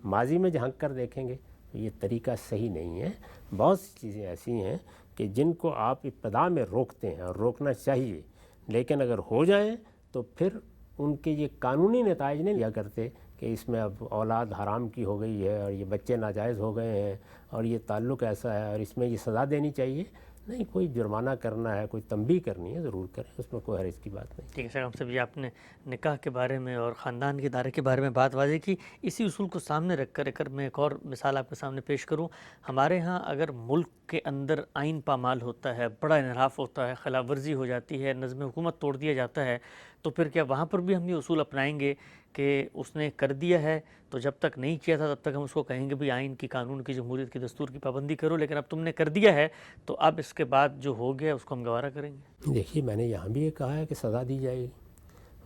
ماضی میں جھانک کر دیکھیں گے، تو یہ طریقہ صحیح نہیں ہے۔ بہت سی چیزیں ایسی ہیں کہ جن کو آپ ابتدا میں روکتے ہیں اور روکنا چاہیے، لیکن اگر ہو جائیں تو پھر ان کے یہ قانونی نتائج نہیں لیا کرتے کہ اس میں اب اولاد حرام کی ہو گئی ہے اور یہ بچے ناجائز ہو گئے ہیں اور یہ تعلق ایسا ہے اور اس میں یہ سزا دینی چاہیے۔ نہیں، کوئی جرمانہ کرنا ہے، کوئی تنبیہ کرنی ہے، ضرور کریں، اس میں کوئی حرج کی بات نہیں۔ ٹھیک ہے شاہ صاحب، یہ آپ نے نکاح کے بارے میں اور خاندان کے ادارے کے بارے میں بات واضح کی۔ اسی اصول کو سامنے رکھ کر اگر میں ایک اور مثال آپ کے سامنے پیش کروں، ہمارے ہاں اگر ملک کے اندر آئین پامال ہوتا ہے، بڑا انحراف ہوتا ہے، خلاف ورزی ہو جاتی ہے، نظم حکومت توڑ دیا جاتا ہے، تو پھر کیا وہاں پر بھی ہم یہ اصول اپنائیں گے کہ اس نے کر دیا ہے تو جب تک نہیں کیا تھا تب تک ہم اس کو کہیں گے بھی آئین کی، قانون کی، جمہوریت کی، دستور کی پابندی کرو، لیکن اب تم نے کر دیا ہے تو اب اس کے بعد جو ہو گیا اس کو ہم گوارا کریں گے؟ دیکھیے، میں نے یہاں بھی یہ کہا ہے کہ سزا دی جائے گی،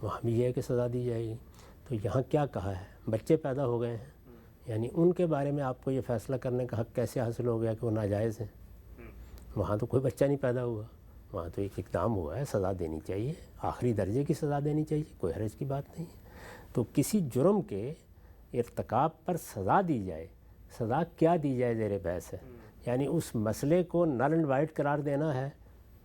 وہاں بھی یہ ہے کہ سزا دی جائے گی، تو یہاں کیا کہا ہے؟ بچے پیدا ہو گئے ہیں، یعنی ان کے بارے میں آپ کو یہ فیصلہ کرنے کا حق کیسے حاصل ہو گیا کہ وہ ناجائز ہیں؟ وہاں تو کوئی بچہ نہیں پیدا ہوا، وہاں تو ایک اقدام ہوا ہے، سزا دینی چاہیے، آخری درجے کی سزا دینی چاہیے، کوئی حرج کی بات نہیں ہے۔ تو کسی جرم کے ارتکاب پر سزا دی جائے، سزا کیا دی جائے زیر بحث ہے، یعنی اس مسئلے کو نل اینڈ وائٹ قرار دینا ہے،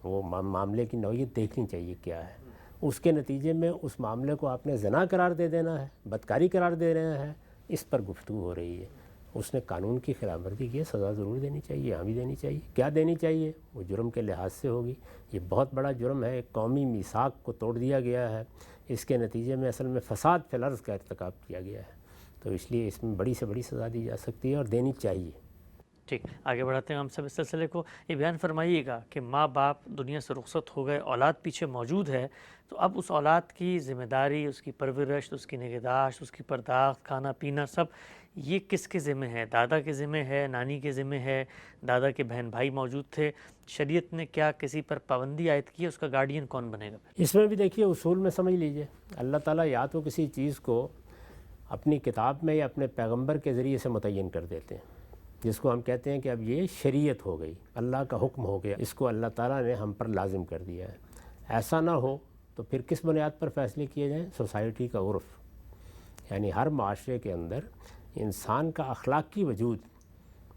وہ معاملے کی نوعیت دیکھنی چاہیے کیا ہے، اس کے نتیجے میں اس معاملے کو آپ نے زنا قرار دے دینا ہے، بدکاری قرار دے رہے ہیں، اس پر گفتگو ہو رہی ہے۔ اس نے قانون کی خلاف ورزی کی ہے، سزا ضرور دینی چاہیے، یہاں بھی دینی چاہیے۔ کیا دینی چاہیے؟ وہ جرم کے لحاظ سے ہوگی، یہ بہت بڑا جرم ہے، ایک قومی میثاق کو توڑ دیا گیا ہے، اس کے نتیجے میں اصل میں فساد فی الارض کا ارتکاب کیا گیا ہے، تو اس لیے اس میں بڑی سے بڑی سزا دی جا سکتی ہے اور دینی چاہیے۔ ٹھیک، آگے بڑھاتے ہیں ہم سب اس سلسلے کو۔ یہ بیان فرمائیے گا کہ ماں باپ دنیا سے رخصت ہو گئے، اولاد پیچھے موجود ہے، تو اب اس اولاد کی ذمہ داری، اس کی پرورش، اس کی نگہداشت، اس کی پرداخت، کھانا پینا، سب یہ کس کے ذمہ ہے؟ دادا کے ذمہ ہے، نانی کے ذمہ ہے، دادا کے بہن بھائی موجود تھے؟ شریعت نے کیا کسی پر پابندی عائد کی ہے؟ اس کا گارڈین کون بنے گا؟ اس میں بھی دیکھیے اصول میں سمجھ لیجئے، اللہ تعالیٰ یا تو کسی چیز کو اپنی کتاب میں یا اپنے پیغمبر کے ذریعے سے متعین کر دیتے ہیں، جس کو ہم کہتے ہیں کہ اب یہ شریعت ہو گئی، اللہ کا حکم ہو گیا، اس کو اللہ تعالیٰ نے ہم پر لازم کر دیا ہے۔ ایسا نہ ہو تو پھر کس بنیاد پر فیصلے کیے جائیں؟ سوسائٹی کا عرف، یعنی ہر معاشرے کے اندر انسان کا اخلاقی وجود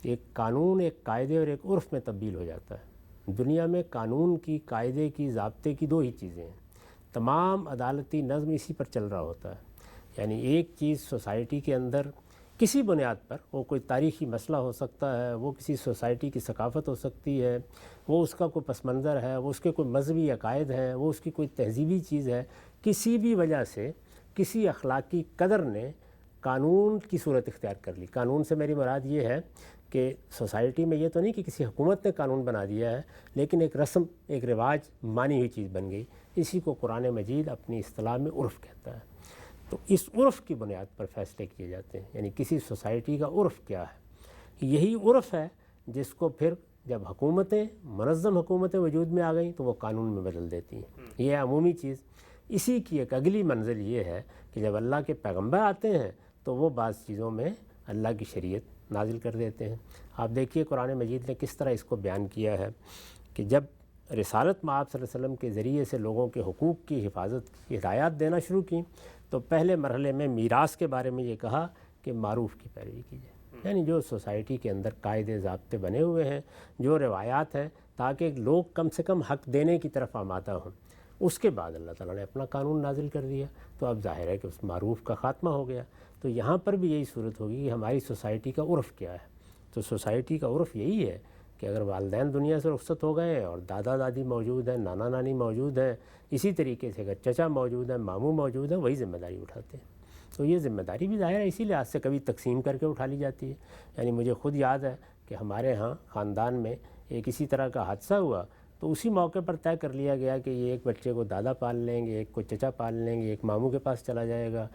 ایک قانون، ایک قاعدے اور ایک عرف میں تبدیل ہو جاتا ہے۔ دنیا میں قانون کی، قاعدے کی، ضابطے کی دو ہی چیزیں ہیں، تمام عدالتی نظم اسی پر چل رہا ہوتا ہے۔ یعنی ایک چیز سوسائٹی کے اندر کسی بنیاد پر، وہ کوئی تاریخی مسئلہ ہو سکتا ہے، وہ کسی سوسائٹی کی ثقافت ہو سکتی ہے، وہ اس کا کوئی پس منظر ہے، وہ اس کے کوئی مذہبی عقائد ہیں، وہ اس کی کوئی تہذیبی چیز ہے، کسی بھی وجہ سے کسی اخلاقی قدر نے قانون کی صورت اختیار کر لی۔ قانون سے میری مراد یہ ہے کہ سوسائٹی میں یہ تو نہیں کہ کسی حکومت نے قانون بنا دیا ہے، لیکن ایک رسم، ایک رواج مانی ہوئی چیز بن گئی۔ اسی کو قرآن مجید اپنی اصطلاح میں عرف کہتا ہے۔ تو اس عرف کی بنیاد پر فیصلے کیے جاتے ہیں، یعنی کسی سوسائٹی کا عرف کیا ہے۔ یہی عرف ہے جس کو پھر جب حکومتیں، منظم حکومتیں وجود میں آ گئیں تو وہ قانون میں بدل دیتی ہیں۔ یہ عمومی چیز۔ اسی کی ایک اگلی منزل یہ ہے کہ جب اللہ کے پیغمبر آتے ہیں تو وہ بعض چیزوں میں اللہ کی شریعت نازل کر دیتے ہیں۔ آپ دیکھیے قرآن مجید نے کس طرح اس کو بیان کیا ہے کہ جب رسالت میں آپ صلی اللہ علیہ وسلم کے ذریعے سے لوگوں کے حقوق کی حفاظت کی ہدایات دینا شروع کی تو پہلے مرحلے میں میراث کے بارے میں یہ کہا کہ معروف کی پیروی کیجیے، یعنی جو سوسائٹی کے اندر قاعدے ضابطے بنے ہوئے ہیں، جو روایات ہیں، تاکہ لوگ کم سے کم حق دینے کی طرف آمادہ ہوں۔ اس کے بعد اللہ تعالیٰ نے اپنا قانون نازل کر دیا، تو اب ظاہر ہے کہ اس معروف کا خاتمہ ہو گیا۔ تو یہاں پر بھی یہی صورت ہوگی کہ ہماری سوسائٹی کا عرف کیا ہے۔ تو سوسائٹی کا عرف یہی ہے کہ اگر والدین دنیا سے رخصت ہو گئے اور دادا دادی موجود ہیں، نانا نانی موجود ہیں، اسی طریقے سے اگر چچا موجود ہیں، ماموں موجود ہیں، وہی ذمہ داری اٹھاتے ہیں۔ تو یہ ذمہ داری بھی ظاہر ہے اسی لحاظ سے کبھی تقسیم کر کے اٹھا لی جاتی ہے۔ یعنی مجھے خود یاد ہے کہ ہمارے ہاں خاندان میں ایک اسی طرح کا حادثہ ہوا تو اسی موقع پر طے کر لیا گیا کہ یہ ایک بچے کو دادا پال لیں گے، ایک کو چچا پال لیں گے، ایک ماموں کے پاس چلا جائے گا،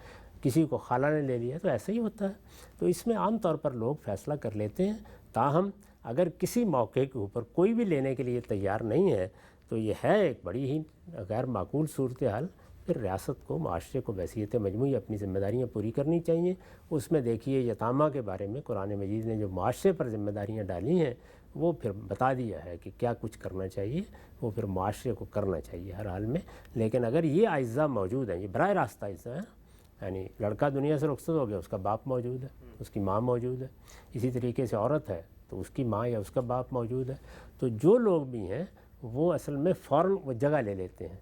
کسی کو خالہ نے لے لیا۔ تو ایسا ہی ہوتا ہے۔ تو اس میں عام طور پر لوگ فیصلہ کر لیتے ہیں، تاہم اگر کسی موقع کے اوپر کوئی بھی لینے کے لیے تیار نہیں ہے تو یہ ہے ایک بڑی ہی غیر معقول صورتحال۔ پھر ریاست کو، معاشرے کو بحیثیت مجموعی اپنی ذمہ داریاں پوری کرنی چاہیے۔ اس میں دیکھیے یتامہ کے بارے میں قرآن مجید نے جو معاشرے پر ذمہ داریاں ڈالی ہیں وہ پھر بتا دیا ہے کہ کیا کچھ کرنا چاہیے، وہ پھر معاشرے کو کرنا چاہیے ہر حال میں۔ لیکن اگر یہ اعضاء موجود ہیں، یہ براہ راست اعضاء ہیں، یعنی لڑکا دنیا سے رخصت ہو گیا، اس کا باپ موجود ہے، اس کی ماں موجود ہے، اسی طریقے سے عورت ہے تو اس کی ماں یا اس کا باپ موجود ہے، تو جو لوگ بھی ہیں وہ اصل میں فوراً وہ جگہ لے لیتے ہیں۔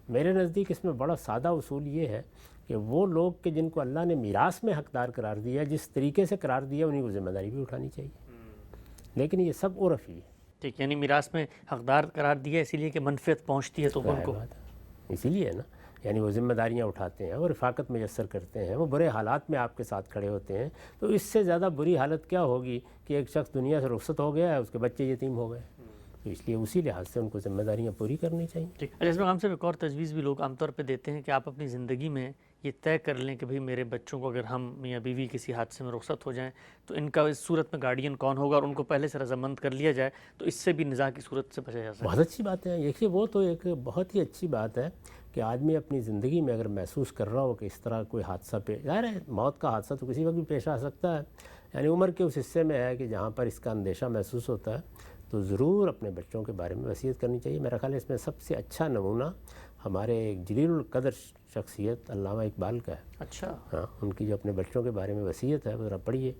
میرے نزدیک اس میں بڑا سادہ اصول یہ ہے کہ وہ لوگ کہ جن کو اللہ نے میراث میں حقدار قرار دیا، جس طریقے سے قرار دیا، انہیں کو ذمہ داری بھی اٹھانی چاہیے۔ لیکن یہ سب عرف ہی ہے۔ ٹھیک، یعنی میراث میں حقدار قرار دیا اسی لیے کہ منفعت پہنچتی ہے تو ان کو، اسی لیے نا، یعنی وہ ذمہ داریاں اٹھاتے ہیں، وہ رفاقت میسر کرتے ہیں، وہ برے حالات میں آپ کے ساتھ کھڑے ہوتے ہیں۔ تو اس سے زیادہ بری حالت کیا ہوگی کہ ایک شخص دنیا سے رخصت ہو گیا ہے، اس کے بچے یتیم ہو گئے۔ تو اس لیے اسی لحاظ سے ان کو ذمہ داریاں پوری کرنی چاہیے۔ ٹھیک، اس میں ہم سے ایک اور تجویز بھی لوگ عام طور پہ دیتے ہیں کہ آپ اپنی زندگی میں یہ طے کر لیں کہ بھئی میرے بچوں کو اگر ہم میاں بیوی کسی حادثے میں رخصت ہو جائیں تو ان کا اس صورت میں گارڈین کون ہوگا، اور ان کو پہلے سے رضامند کر لیا جائے تو اس سے بھی نزاع کی صورت سے بچا جا سکتا ہے۔ بہت اچھی بات ہے۔ دیکھیے وہ تو ایک بہت ہی اچھی بات ہے کہ آدمی اپنی زندگی میں اگر محسوس کر رہا ہو کہ اس طرح کوئی حادثہ ظاہر ہے موت کا حادثہ تو کسی وقت بھی پیش آ سکتا ہے، یعنی عمر کے اس حصے میں ہے کہ جہاں پر اس کا اندیشہ محسوس ہوتا ہے تو ضرور اپنے بچوں کے بارے میں وصیت کرنی چاہیے۔ میرا خیال ہے اس میں سب سے اچھا نمونہ ہمارے ایک جلیل القدر شخصیت علامہ اقبال کا ہے۔ اچھا، ہاں، ان کی جو اپنے بچوں کے بارے میں وصیت ہے وہ ذرا پڑھیے۔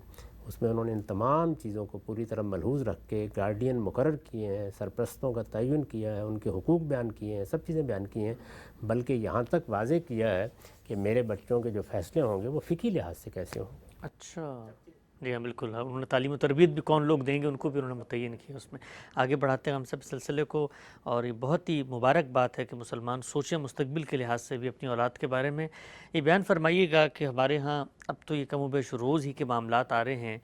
اس میں انہوں نے ان تمام چیزوں کو پوری طرح ملحوظ رکھ کے گارڈین مقرر کیے ہیں، سرپرستوں کا تعین کیا ہے، ان کے حقوق بیان کیے ہیں، سب چیزیں بیان کی ہیں، بلکہ یہاں تک واضح کیا ہے کہ میرے بچوں کے جو فیصلے ہوں گے وہ فقہی لحاظ سے کیسے ہوں گے۔ اچھا، جی ہاں بالکل، انہوں نے تعلیم و تربیت بھی کون لوگ دیں گے ان کو بھی انہوں نے متعین کیا اس میں۔ آگے بڑھاتے ہیں ہم سب سلسلے کو، اور یہ بہت ہی مبارک بات ہے کہ مسلمان سوچیں مستقبل کے لحاظ سے بھی اپنی اولاد کے بارے میں۔ یہ بیان فرمائیے گا کہ ہمارے ہاں اب تو یہ کم و بیش روز ہی کے معاملات آ رہے ہیں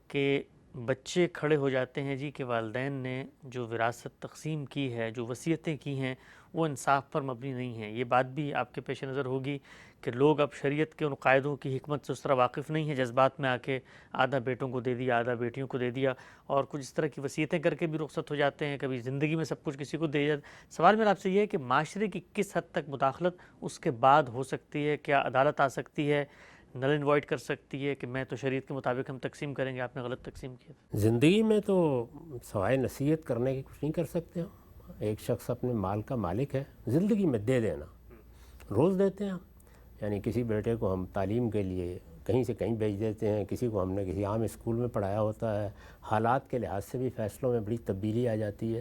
کہ بچے کھڑے ہو جاتے ہیں جی کہ والدین نے جو وراثت تقسیم کی ہے، جو وصیتیں کی ہیں، وہ انصاف پر مبنی نہیں ہیں۔ یہ بات بھی آپ کے پیش نظر ہوگی کہ لوگ اب شریعت کے ان قاعدوں کی حکمت سے اس طرح واقف نہیں ہیں، جذبات میں آ کے آدھا بیٹوں کو دے دیا، آدھا بیٹیوں کو دے دیا، اور کچھ اس طرح کی وصیتیں کر کے بھی رخصت ہو جاتے ہیں، کبھی زندگی میں سب کچھ کسی کو دے جاتے۔ سوال میرا آپ سے یہ ہے کہ معاشرے کی کس حد تک مداخلت اس کے بعد ہو سکتی ہے؟ کیا عدالت آ سکتی ہے، نل انوائٹ کر سکتی ہے کہ میں تو شریعت کے مطابق ہم تقسیم کریں گے، آپ نے غلط تقسیم کیا تھا؟ زندگی میں تو سوائے نصیحت کرنے کی کچھ نہیں کر سکتے ہم۔ ایک شخص اپنے مال کا مالک ہے، زندگی میں دے دینا روز دیتے ہیں ہم۔ یعنی کسی بیٹے کو ہم تعلیم کے لیے کہیں سے کہیں بھیج دیتے ہیں، کسی کو ہم نے کسی عام اسکول میں پڑھایا ہوتا ہے، حالات کے لحاظ سے بھی فیصلوں میں بڑی تبدیلی آ جاتی ہے۔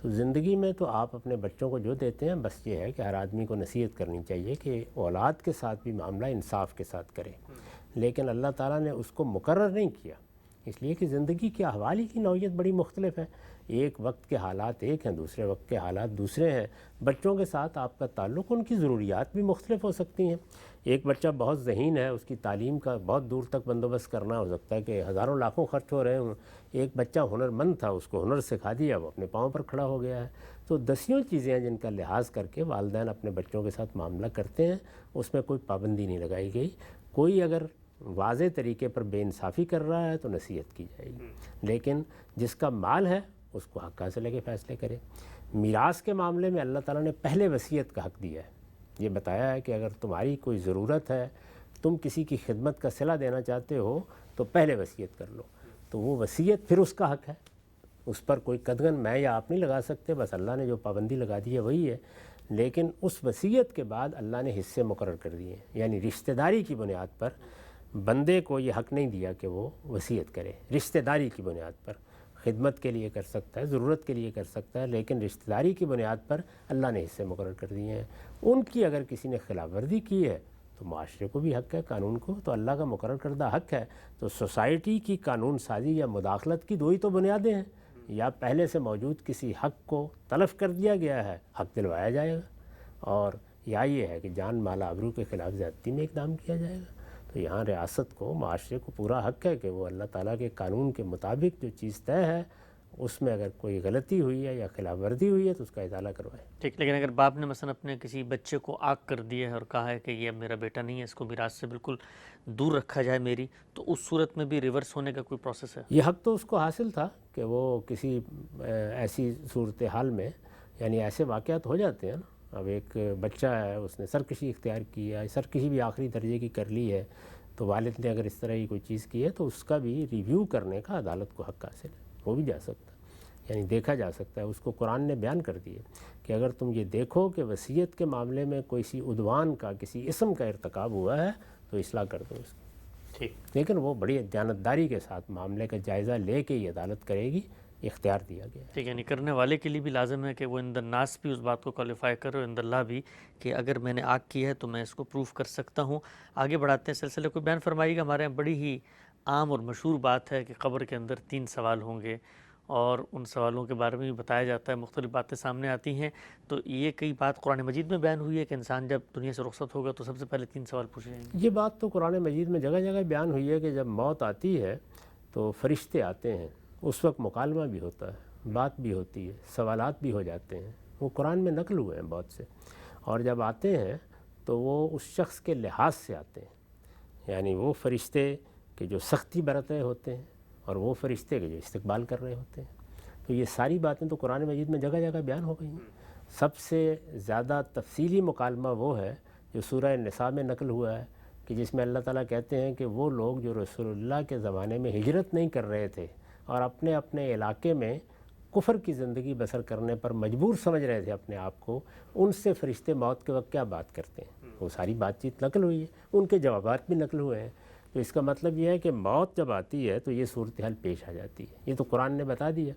تو زندگی میں تو آپ اپنے بچوں کو جو دیتے ہیں، بس یہ ہے کہ ہر آدمی کو نصیحت کرنی چاہیے کہ اولاد کے ساتھ بھی معاملہ انصاف کے ساتھ کرے، لیکن اللہ تعالیٰ نے اس کو مقرر نہیں کیا، اس لیے کہ زندگی کے احوال ہی کی نوعیت بڑی مختلف ہے۔ ایک وقت کے حالات ایک ہیں، دوسرے وقت کے حالات دوسرے ہیں۔ بچوں کے ساتھ آپ کا تعلق، ان کی ضروریات بھی مختلف ہو سکتی ہیں۔ ایک بچہ بہت ذہین ہے، اس کی تعلیم کا بہت دور تک بندوبست کرنا ہو سکتا ہے کہ ہزاروں لاکھوں خرچ ہو رہے ہوں۔ ایک بچہ ہنر مند تھا، اس کو ہنر سکھا دیا، وہ اپنے پاؤں پر کھڑا ہو گیا ہے۔ تو دسیوں چیزیں ہیں جن کا لحاظ کر کے والدین اپنے بچوں کے ساتھ معاملہ کرتے ہیں، اس میں کوئی پابندی نہیں لگائی گئی۔ کوئی اگر واضح طریقے پر بے انصافی کر رہا ہے تو نصیحت کی جائے گی، لیکن جس کا مال ہے اس کو حق حاصل ہے کہ فیصلے کرے۔ میراث کے معاملے میں اللہ تعالیٰ نے پہلے وصیت کا حق دیا ہے، یہ بتایا ہے کہ اگر تمہاری کوئی ضرورت ہے، تم کسی کی خدمت کا صلہ دینا چاہتے ہو تو پہلے وصیت کر لو، تو وہ وصیت پھر اس کا حق ہے، اس پر کوئی قدغن میں یا آپ نہیں لگا سکتے، بس اللہ نے جو پابندی لگا دی ہے وہی ہے۔ لیکن اس وصیت کے بعد اللہ نے حصے مقرر کر دیے ہیں، یعنی رشتہ داری کی بنیاد پر بندے کو یہ حق نہیں دیا کہ وہ وصیت کرے۔ رشتہ داری کی بنیاد پر خدمت کے لیے کر سکتا ہے، ضرورت کے لیے کر سکتا ہے، لیکن رشتہ داری کی بنیاد پر اللہ نے حصے مقرر کر دیے ہیں۔ ان کی اگر کسی نے خلاف ورزی کی ہے تو معاشرے کو بھی حق ہے، قانون کو تو اللہ کا مقرر کردہ حق ہے۔ تو سوسائٹی کی قانون سازی یا مداخلت کی دو ہی تو بنیادیں ہیں، یا پہلے سے موجود کسی حق کو تلف کر دیا گیا ہے، حق دلوایا جائے گا، اور یا یہ ہے کہ جان مال آبرو کے خلاف زیادتی میں اقدام کیا جائے گا۔ تو یہاں ریاست کو، معاشرے کو پورا حق ہے کہ وہ اللہ تعالیٰ کے قانون کے مطابق جو چیز طے ہے اس میں اگر کوئی غلطی ہوئی ہے یا خلاف ورزی ہوئی ہے تو اس کا ازالہ کروائے۔ ٹھیک، لیکن اگر باپ نے مثلا اپنے کسی بچے کو آگ کر دیا ہے اور کہا ہے کہ یہ اب میرا بیٹا نہیں ہے، اس کو میراث سے بالکل دور رکھا جائے میری، تو اس صورت میں بھی ریورس ہونے کا کوئی پروسیس ہے؟ یہ حق تو اس کو حاصل تھا کہ وہ کسی ایسی صورتحال میں، یعنی ایسے واقعات ہو جاتے ہیں نا، اب ایک بچہ ہے، اس نے سرکشی اختیار کی ہے، سرکشی بھی آخری درجے کی کر لی ہے، تو والد نے اگر اس طرح کی کوئی چیز کی ہے تو اس کا بھی ریویو کرنے کا عدالت کو حق حاصل ہے، وہ بھی جا سکتا ہے، یعنی دیکھا جا سکتا ہے۔ اس کو قرآن نے بیان کر دیے کہ اگر تم یہ دیکھو کہ وصیت کے معاملے میں کوئی سی عدوان کا، کسی اسم کا ارتکاب ہوا ہے تو اصلاح کر دو اس کی۔ ٹھیک، لیکن وہ بڑی دیانتداری کے ساتھ معاملے کا جائزہ لے کے یہ عدالت کرے گی، اختیار دیا گیا ہے۔ ٹھیک، یعنی کرنے والے کے لیے بھی لازم ہے کہ وہ عند الناس بھی اس بات کو کوالیفائی کرے، اور عند اللہ بھی کہ اگر میں نے آگ کی ہے تو میں اس کو پروف کر سکتا ہوں۔ آگے بڑھاتے ہیں سلسلے کو، بیان فرمائیے گا۔ ہمارے یہاں بڑی ہی عام اور مشہور بات ہے کہ قبر کے اندر 3 سوال ہوں گے، اور ان سوالوں کے بارے میں بھی بتایا جاتا ہے، مختلف باتیں سامنے آتی ہیں۔ تو یہ کئی بات قرآن مجید میں بیان ہوئی ہے کہ انسان جب دنیا سے رخصت ہوگا تو سب سے پہلے 3 سوال پوچھے جائیں گے۔ یہ بات تو قرآن مجید میں جگہ جگہ بیان ہوئی ہے کہ جب موت آتی ہے تو فرشتے آتے ہیں، اس وقت مکالمہ بھی ہوتا ہے، بات بھی ہوتی ہے، سوالات بھی ہو جاتے ہیں، وہ قرآن میں نقل ہوئے ہیں بہت سے۔ اور جب آتے ہیں تو وہ اس شخص کے لحاظ سے آتے ہیں، یعنی وہ فرشتے کہ جو سختی برت رہے ہوتے ہیں اور وہ فرشتے کہ جو استقبال کر رہے ہوتے ہیں۔ تو یہ ساری باتیں تو قرآن مجید میں جگہ جگہ بیان ہو گئی ہیں۔ سب سے زیادہ تفصیلی مکالمہ وہ ہے جو سورہ نساء میں نقل ہوا ہے، کہ جس میں اللہ تعالیٰ کہتے ہیں کہ وہ لوگ جو رسول اللہ کے زمانے میں ہجرت نہیں کر رہے تھے اور اپنے اپنے علاقے میں کفر کی زندگی بسر کرنے پر مجبور سمجھ رہے تھے اپنے آپ کو، ان سے فرشتے موت کے وقت کیا بات کرتے ہیں، وہ ساری بات چیت نقل ہوئی ہے، ان کے جوابات بھی نقل ہوئے ہیں۔ تو اس کا مطلب یہ ہے کہ موت جب آتی ہے تو یہ صورتحال پیش آ جاتی ہے، یہ تو قرآن نے بتا دیا۔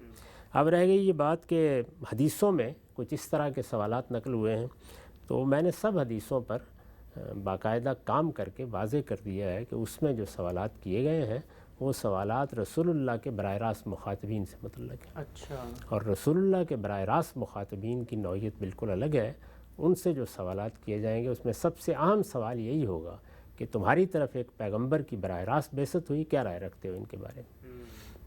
اب رہ گئی یہ بات کہ حدیثوں میں کچھ اس طرح کے سوالات نقل ہوئے ہیں، تو میں نے سب حدیثوں پر باقاعدہ کام کر کے واضح کر دیا ہے کہ اس میں جو سوالات کیے گئے ہیں وہ سوالات رسول اللہ کے براہ راست مخاطبین سے متعلق ہیں. اچھا. اور رسول اللہ کے براہ راست مخاطبین کی نوعیت بالکل الگ ہے. ان سے جو سوالات کیے جائیں گے اس میں سب سے اہم سوال یہی ہوگا کہ تمہاری طرف ایک پیغمبر کی براہ راست بعثت ہوئی، کیا رائے رکھتے ہو ان کے بارے میں؟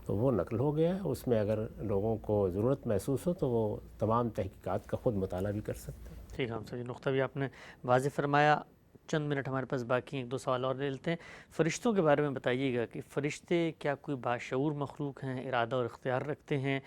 تو وہ نقل ہو گیا ہے. اس میں اگر لوگوں کو ضرورت محسوس ہو تو وہ تمام تحقیقات کا خود مطالعہ بھی کر سکتے ہیں. ٹھیک ہے. ہم سر نقطہ بھی آپ نے واضح فرمایا. چند منٹ ہمارے پاس باقی ہیں، ایک دو سوال اور لے لیتے ہیں. فرشتوں کے بارے میں بتائیے گا کہ فرشتے کیا کوئی باشعور مخلوق ہیں، ارادہ اور اختیار رکھتے ہیں؟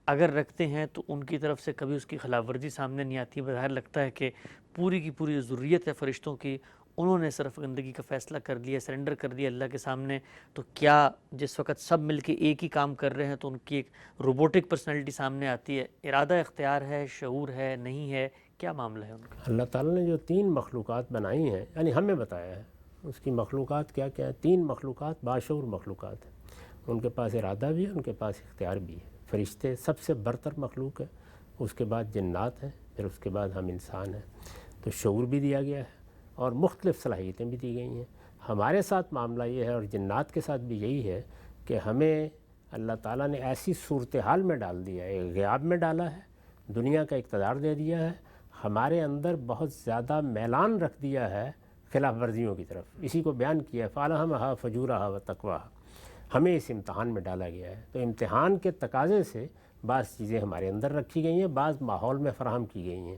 اگر رکھتے ہیں تو ان کی طرف سے کبھی اس کی خلاف ورزی سامنے نہیں آتی؟ بظاہر لگتا ہے کہ پوری کی پوری ضروریت ہے فرشتوں کی، انہوں نے صرف گندگی کا فیصلہ کر لیا، سرنڈر کر دیا اللہ کے سامنے. تو کیا جس وقت سب مل کے ایک ہی کام کر رہے ہیں تو ان کی ایک روبوٹک پرسنالٹی سامنے آتی ہے؟ ارادہ اختیار ہے، شعور ہے، نہیں ہے، کیا معاملہ ہے ان کا؟ اللہ تعالیٰ نے جو 3 مخلوقات بنائی ہیں، یعنی ہمیں بتایا ہے اس کی مخلوقات کیا کیا ہیں. 3 مخلوقات باشعور مخلوقات ہیں. ان کے پاس ارادہ بھی ہے، ان کے پاس اختیار بھی ہے. فرشتے سب سے برتر مخلوق ہے، اس کے بعد جنات ہیں، پھر اس کے بعد ہم انسان ہیں. تو شعور بھی دیا گیا ہے اور مختلف صلاحیتیں بھی دی گئی ہیں. ہمارے ساتھ معاملہ یہ ہے اور جنات کے ساتھ بھی یہی ہے کہ ہمیں اللہ تعالیٰ نے ایسی صورتحال میں ڈال دیا ہے، ایک غیاب میں ڈالا ہے، دنیا کا اقتدار دے دیا ہے، ہمارے اندر بہت زیادہ میلان رکھ دیا ہے خلاف ورزیوں کی طرف. اسی کو بیان کیا ہے فَأَلْهَمَهَا فُجُورَهَا وَتَقْوَاهَا. ہمیں اس امتحان میں ڈالا گیا ہے. تو امتحان کے تقاضے سے بعض چیزیں ہمارے اندر رکھی گئی ہیں، بعض ماحول میں فراہم کی گئی ہیں.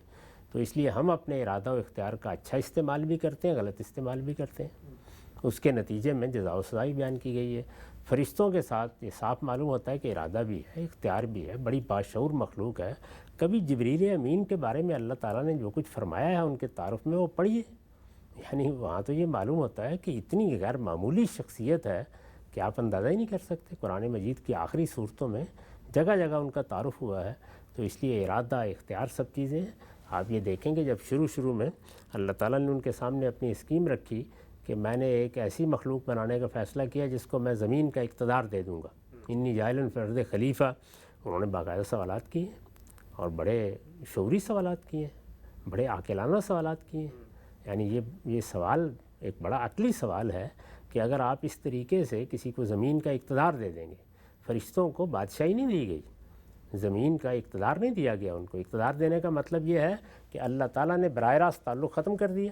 تو اس لیے ہم اپنے ارادہ و اختیار کا اچھا استعمال بھی کرتے ہیں، غلط استعمال بھی کرتے ہیں. اس کے نتیجے میں جزا و سزا بیان کی گئی ہے. فرشتوں کے ساتھ یہ صاف معلوم ہوتا ہے کہ ارادہ بھی ہے، اختیار بھی ہے، بڑی باشعور مخلوق ہے. کبھی جبریل امین کے بارے میں اللہ تعالیٰ نے جو کچھ فرمایا ہے ان کے تعارف میں وہ پڑھیے. یعنی وہاں تو یہ معلوم ہوتا ہے کہ اتنی غیر معمولی شخصیت ہے کہ آپ اندازہ ہی نہیں کر سکتے. قرآن مجید کی آخری صورتوں میں جگہ جگہ ان کا تعارف ہوا ہے. تو اس لیے ارادہ، اختیار سب چیزیں ہیں. آپ یہ دیکھیں گے جب شروع میں اللہ تعالیٰ نے ان کے سامنے اپنی اسکیم رکھی کہ میں نے ایک ایسی مخلوق بنانے کا فیصلہ کیا جس کو میں زمین کا اقتدار دے دوں گا، انی جاعل فی الارض خلیفہ. انہوں نے باقاعدہ سوالات کیے اور بڑے شعوری سوالات کیے ہیں، بڑے عاقلانہ سوالات کیے ہیں. یعنی یہ سوال ایک بڑا عقلی سوال ہے کہ اگر آپ اس طریقے سے کسی کو زمین کا اقتدار دے دیں گے. فرشتوں کو بادشاہی نہیں دی گئی، زمین کا اقتدار نہیں دیا گیا ان کو. اقتدار دینے کا مطلب یہ ہے کہ اللہ تعالیٰ نے براہ راست تعلق ختم کر دیا.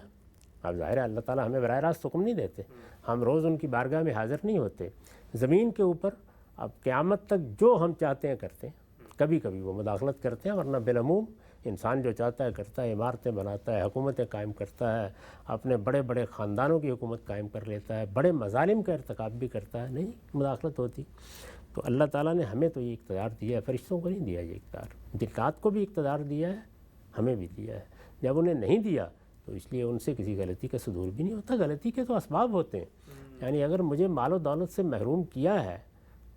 اب ظاہر ہے اللہ تعالیٰ ہمیں براہ راست حکم نہیں دیتے، ہم روز ان کی بارگاہ میں حاضر نہیں ہوتے. زمین کے اوپر اب قیامت تک جو ہم چاہتے ہیں کرتے ہیں. کبھی کبھی وہ مداخلت کرتے ہیں، ورنہ بالعموم انسان جو چاہتا ہے کرتا ہے. عمارتیں بناتا ہے، حکومتیں قائم کرتا ہے، اپنے بڑے بڑے خاندانوں کی حکومت قائم کر لیتا ہے، بڑے مظالم کا ارتکاب بھی کرتا ہے. نہیں مداخلت ہوتی. تو اللہ تعالیٰ نے ہمیں تو یہ اقتدار دیا ہے، فرشتوں کو نہیں دیا یہ اقتدار. جنات کو بھی اقتدار دیا ہے، ہمیں بھی دیا ہے. جب انہیں نہیں دیا تو اس لیے ان سے کسی غلطی کا صدور بھی نہیں ہوتا. غلطی کے تو اسباب ہوتے ہیں. یعنی اگر مجھے مال و دولت سے محروم کیا ہے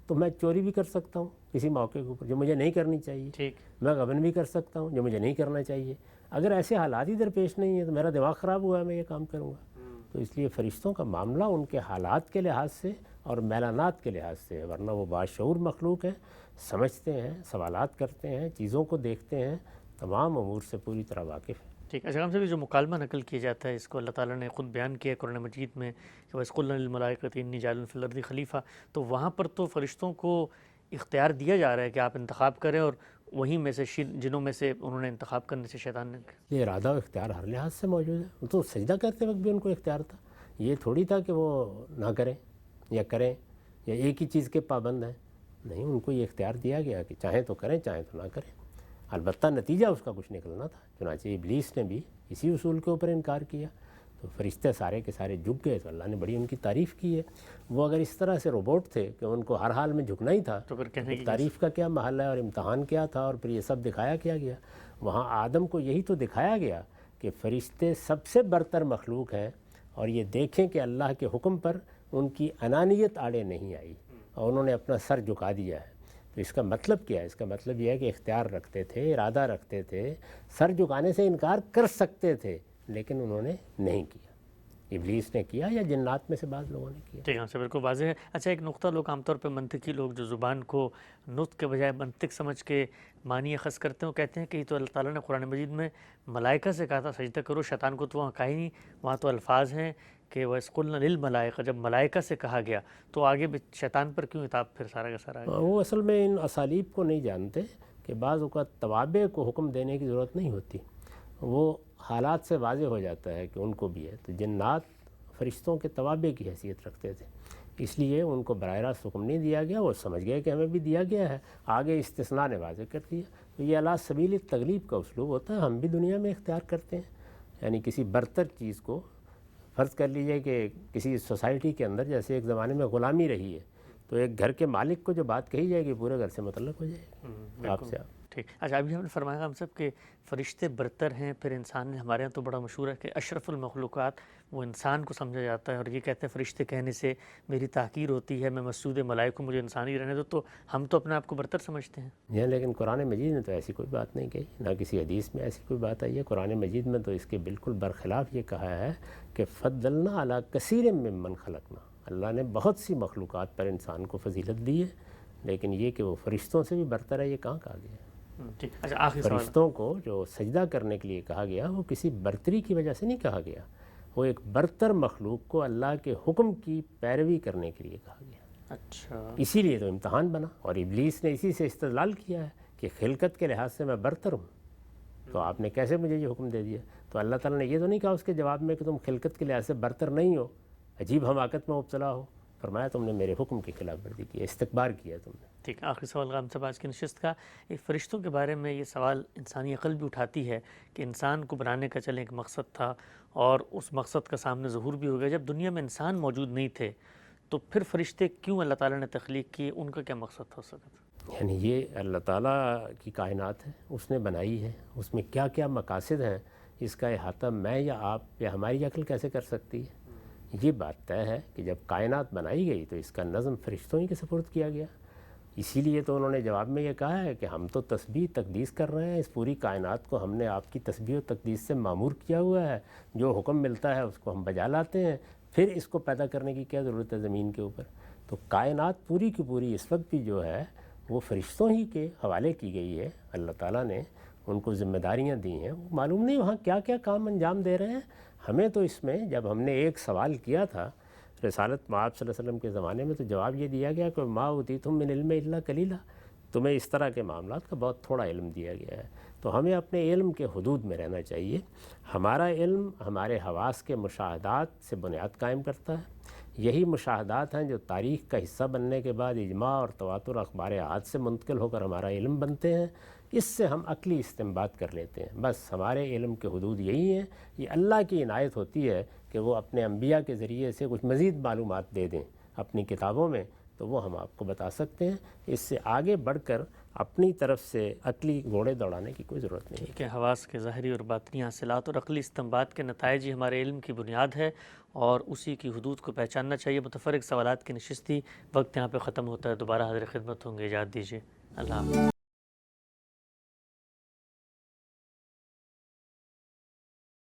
تو میں چوری بھی کر سکتا ہوں کسی موقع کے اوپر جو مجھے نہیں کرنی چاہیے. ٹھیک. میں غبن بھی کر سکتا ہوں جو مجھے نہیں کرنا چاہیے. اگر ایسے حالات ہی درپیش نہیں ہیں تو میرا دماغ خراب ہوا ہے، میں یہ کام کروں گا. تو اس لیے فرشتوں کا معاملہ ان کے حالات کے لحاظ سے اور میلانات کے لحاظ سے ہے. ورنہ وہ باشعور مخلوق ہیں، سمجھتے ہیں، سوالات کرتے ہیں، چیزوں کو دیکھتے ہیں، تمام امور سے پوری طرح واقف ہیں. ٹھیک. اچھا ہم سے بھی جو مکالمہ نقل کیا جاتا ہے اس کو اللہ تعالیٰ نے خود بیان کیا ہے قرآن مجید میں کہ وَإِذْ قُلْنَا لِلْمَلَائِكَةِ إِنِّي جَاعِلٌ فِي الْأَرْضِ خلیفہ. تو وہاں پر تو فرشتوں کو اختیار دیا جا رہا ہے کہ آپ انتخاب کریں، اور وہیں میں سے جنوں میں سے انہوں نے انتخاب کرنے سے شیطان نے. یہ ارادہ و اختیار ہر لحاظ سے موجود ہے. تو سجدہ کرتے وقت بھی ان کو اختیار تھا. یہ تھوڑی تھا کہ وہ نہ کریں یا کریں یا ایک ہی چیز کے پابند ہیں. نہیں، ان کو یہ اختیار دیا گیا کہ چاہیں تو کریں چاہیں تو نہ کریں. البتہ نتیجہ اس کا کچھ نکلنا تھا. چنانچہ ابلیس نے بھی اسی اصول کے اوپر انکار کیا تو فرشتے سارے کے سارے جھک گئے. تو اللہ نے بڑی ان کی تعریف کی ہے. وہ اگر اس طرح سے روبوٹ تھے کہ ان کو ہر حال میں جھکنا ہی تھا تو پھر کہنے کی تعریف کا کیا محل ہے اور امتحان کیا تھا اور پھر یہ سب دکھایا کیا گیا. وہاں آدم کو یہی تو دکھایا گیا کہ فرشتے سب سے برتر مخلوق ہیں اور یہ دیکھیں کہ اللہ کے حکم پر ان کی انانیت آڑے نہیں آئی اور انہوں نے اپنا سر جھکا دیا ہے. تو اس کا مطلب کیا ہے؟ اس کا مطلب یہ ہے کہ اختیار رکھتے تھے، ارادہ رکھتے تھے، سر جھکانے سے انکار کر سکتے تھے لیکن انہوں نے نہیں کیا. ابلیس نے کیا یا جنات میں سے بعض لوگوں نے کیا۔ ٹھیک ہے، سے بالکل واضح ہے۔ اچھا، ایک نقطہ لوگ عام طور پہ منطقی لوگ جو زبان کو نطق کے بجائے منطق سمجھ کے معنی اخذ کرتے ہیں، وہ کہتے ہیں کہ یہ تو اللہ تعالیٰ نے قرآن مجید میں ملائکہ سے کہا تھا سجدہ کرو، شیطان کو تو وہاں کہا ہی نہیں، وہاں تو الفاظ ہیں کہ وَإِذْ قُلْنَا لِلْمَلَائِكَةِ، جب ملائکہ سے کہا گیا تو آگے شیطان پر کیوں عتاب پھر سارا کا سارا آگیا؟ وہ اصل میں ان اسالیب کو نہیں جانتے کہ بعض اوقات توابع کو حکم دینے کی ضرورت نہیں ہوتی، وہ حالات سے واضح ہو جاتا ہے کہ ان کو بھی ہے۔ تو جنات فرشتوں کے توابع کی حیثیت رکھتے تھے، اس لیے ان کو براہ راست حکم نہیں دیا گیا، وہ سمجھ گئے کہ ہمیں بھی دیا گیا ہے، آگے استثناء نے واضح کر دیا۔ تو یہ علی سبیل تغلیب کا اسلوب ہوتا ہے، ہم بھی دنیا میں اختیار کرتے ہیں۔ یعنی کسی برتر چیز کو فرض کر لیجئے کہ کسی سوسائٹی کے اندر جیسے ایک زمانے میں غلامی رہی ہے، تو ایک گھر کے مالک کو جو بات کہی جائے گی پورے گھر سے متعلق ہو جائے گی آپ سے آپ۔ ٹھیک، اچھا ابھی ہم نے فرمایا ہم سب کہ فرشتے برتر ہیں، پھر انسان نے، ہمارے یہاں تو بڑا مشہور ہے کہ اشرف المخلوقات وہ انسان کو سمجھا جاتا ہے، اور یہ کہتے ہیں فرشتے کہنے سے میری تحقیر ہوتی ہے، میں مسجود ملائک ہوں، مجھے انسانی رہنے دو، تو ہم تو اپنے آپ کو برتر سمجھتے ہیں۔ جی، لیکن قرآن مجید میں تو ایسی کوئی بات نہیں کہی، نہ کسی حدیث میں ایسی کوئی بات آئی ہے۔ قرآن مجید میں تو اس کے بالکل برخلاف یہ کہا ہے کہ فضلنا علی کثیر ممن خلقنا، اللہ نے بہت سی مخلوقات پر انسان کو فضیلت دی ہے، لیکن یہ کہ وہ فرشتوں سے بھی برتر ہے، یہ کہاں کہا گیا ہے؟ ٹھیک، اچھا آخری سوال۔ فرشتوں کو جو سجدہ کرنے کے لیے کہا گیا وہ کسی برتری کی وجہ سے نہیں کہا گیا، وہ ایک برتر مخلوق کو اللہ کے حکم کی پیروی کرنے کے لیے کہا گیا۔ اچھا، اسی لیے تو امتحان بنا، اور ابلیس نے اسی سے استدلال کیا ہے کہ خلقت کے لحاظ سے میں برتر ہوں، تو آپ نے کیسے مجھے یہ حکم دے دیا؟ تو اللہ تعالیٰ نے یہ تو نہیں کہا اس کے جواب میں کہ تم خلقت کے لحاظ سے برتر نہیں ہو، عجیب حماقت میں مبتلا ہو، فرمایا تم نے میرے حکم کی خلاف ورزی کی، استکبار کیا تم نے۔ ٹھیک، آخری سوال غام صاحب آج کی نشست کا، ایک فرشتوں کے بارے میں یہ سوال انسانی عقل بھی اٹھاتی ہے کہ انسان کو بنانے کا چلیں ایک مقصد تھا، اور اس مقصد کا سامنے ظہور بھی ہو گیا، جب دنیا میں انسان موجود نہیں تھے تو پھر فرشتے کیوں اللہ تعالیٰ نے تخلیق کیے، ان کا کیا مقصد ہو سکتا تھا؟ یعنی یہ اللہ تعالیٰ کی کائنات ہے، اس نے بنائی ہے، اس میں کیا کیا مقاصد ہیں، اس کا احاطہ میں یا آپ یا ہماری عقل کیسے کر سکتی ہے؟ یہ بات طے ہے کہ جب کائنات بنائی گئی تو اس کا نظم فرشتوں ہی کے سپرد کیا گیا، اسی لیے تو انہوں نے جواب میں یہ کہا ہے کہ ہم تو تسبیح تقدیس کر رہے ہیں، اس پوری کائنات کو ہم نے آپ کی تسبیح و تقدیس سے معمور کیا ہوا ہے، جو حکم ملتا ہے اس کو ہم بجا لاتے ہیں، پھر اس کو پیدا کرنے کی کیا ضرورت ہے زمین کے اوپر؟ تو کائنات پوری کی پوری اس وقت بھی جو ہے وہ فرشتوں ہی کے حوالے کی گئی ہے، اللہ تعالیٰ نے ان کو ذمہ داریاں دی ہیں، وہ معلوم نہیں وہاں کیا کیا کام انجام دے رہے ہیں۔ ہمیں تو اس میں جب ہم نے ایک سوال کیا تھا رسالت مآب صلی اللہ علیہ وسلم کے زمانے میں، تو جواب یہ دیا گیا کہ ما اوتیتم من علم الا قلیلا، تمہیں اس طرح کے معاملات کا بہت تھوڑا علم دیا گیا ہے، تو ہمیں اپنے علم کے حدود میں رہنا چاہیے۔ ہمارا علم ہمارے حواس کے مشاہدات سے بنیاد قائم کرتا ہے، یہی مشاہدات ہیں جو تاریخ کا حصہ بننے کے بعد اجماع اور تواتر اخبار احاد سے منتقل ہو کر ہمارا علم بنتے ہیں، اس سے ہم عقلی استنباط کر لیتے ہیں۔ بس ہمارے علم کے حدود یہی ہیں، یہ اللہ کی عنایت ہوتی ہے کہ وہ اپنے انبیاء کے ذریعے سے کچھ مزید معلومات دے دیں اپنی کتابوں میں، تو وہ ہم آپ کو بتا سکتے ہیں، اس سے آگے بڑھ کر اپنی طرف سے عقلی گھوڑے دوڑانے کی کوئی ضرورت نہیں ہے۔ کہ حواس کے ظاہری اور باطنی حاصلات اور عقلی استنباط کے نتائج ہی ہمارے علم کی بنیاد ہے، اور اسی کی حدود کو پہچاننا چاہیے۔ متفرق سوالات کی نشست تھی، وقت یہاں پہ ختم ہوتا ہے، دوبارہ حاضر خدمت ہوں گے، اجازت دیجیے، اللہ حافظ۔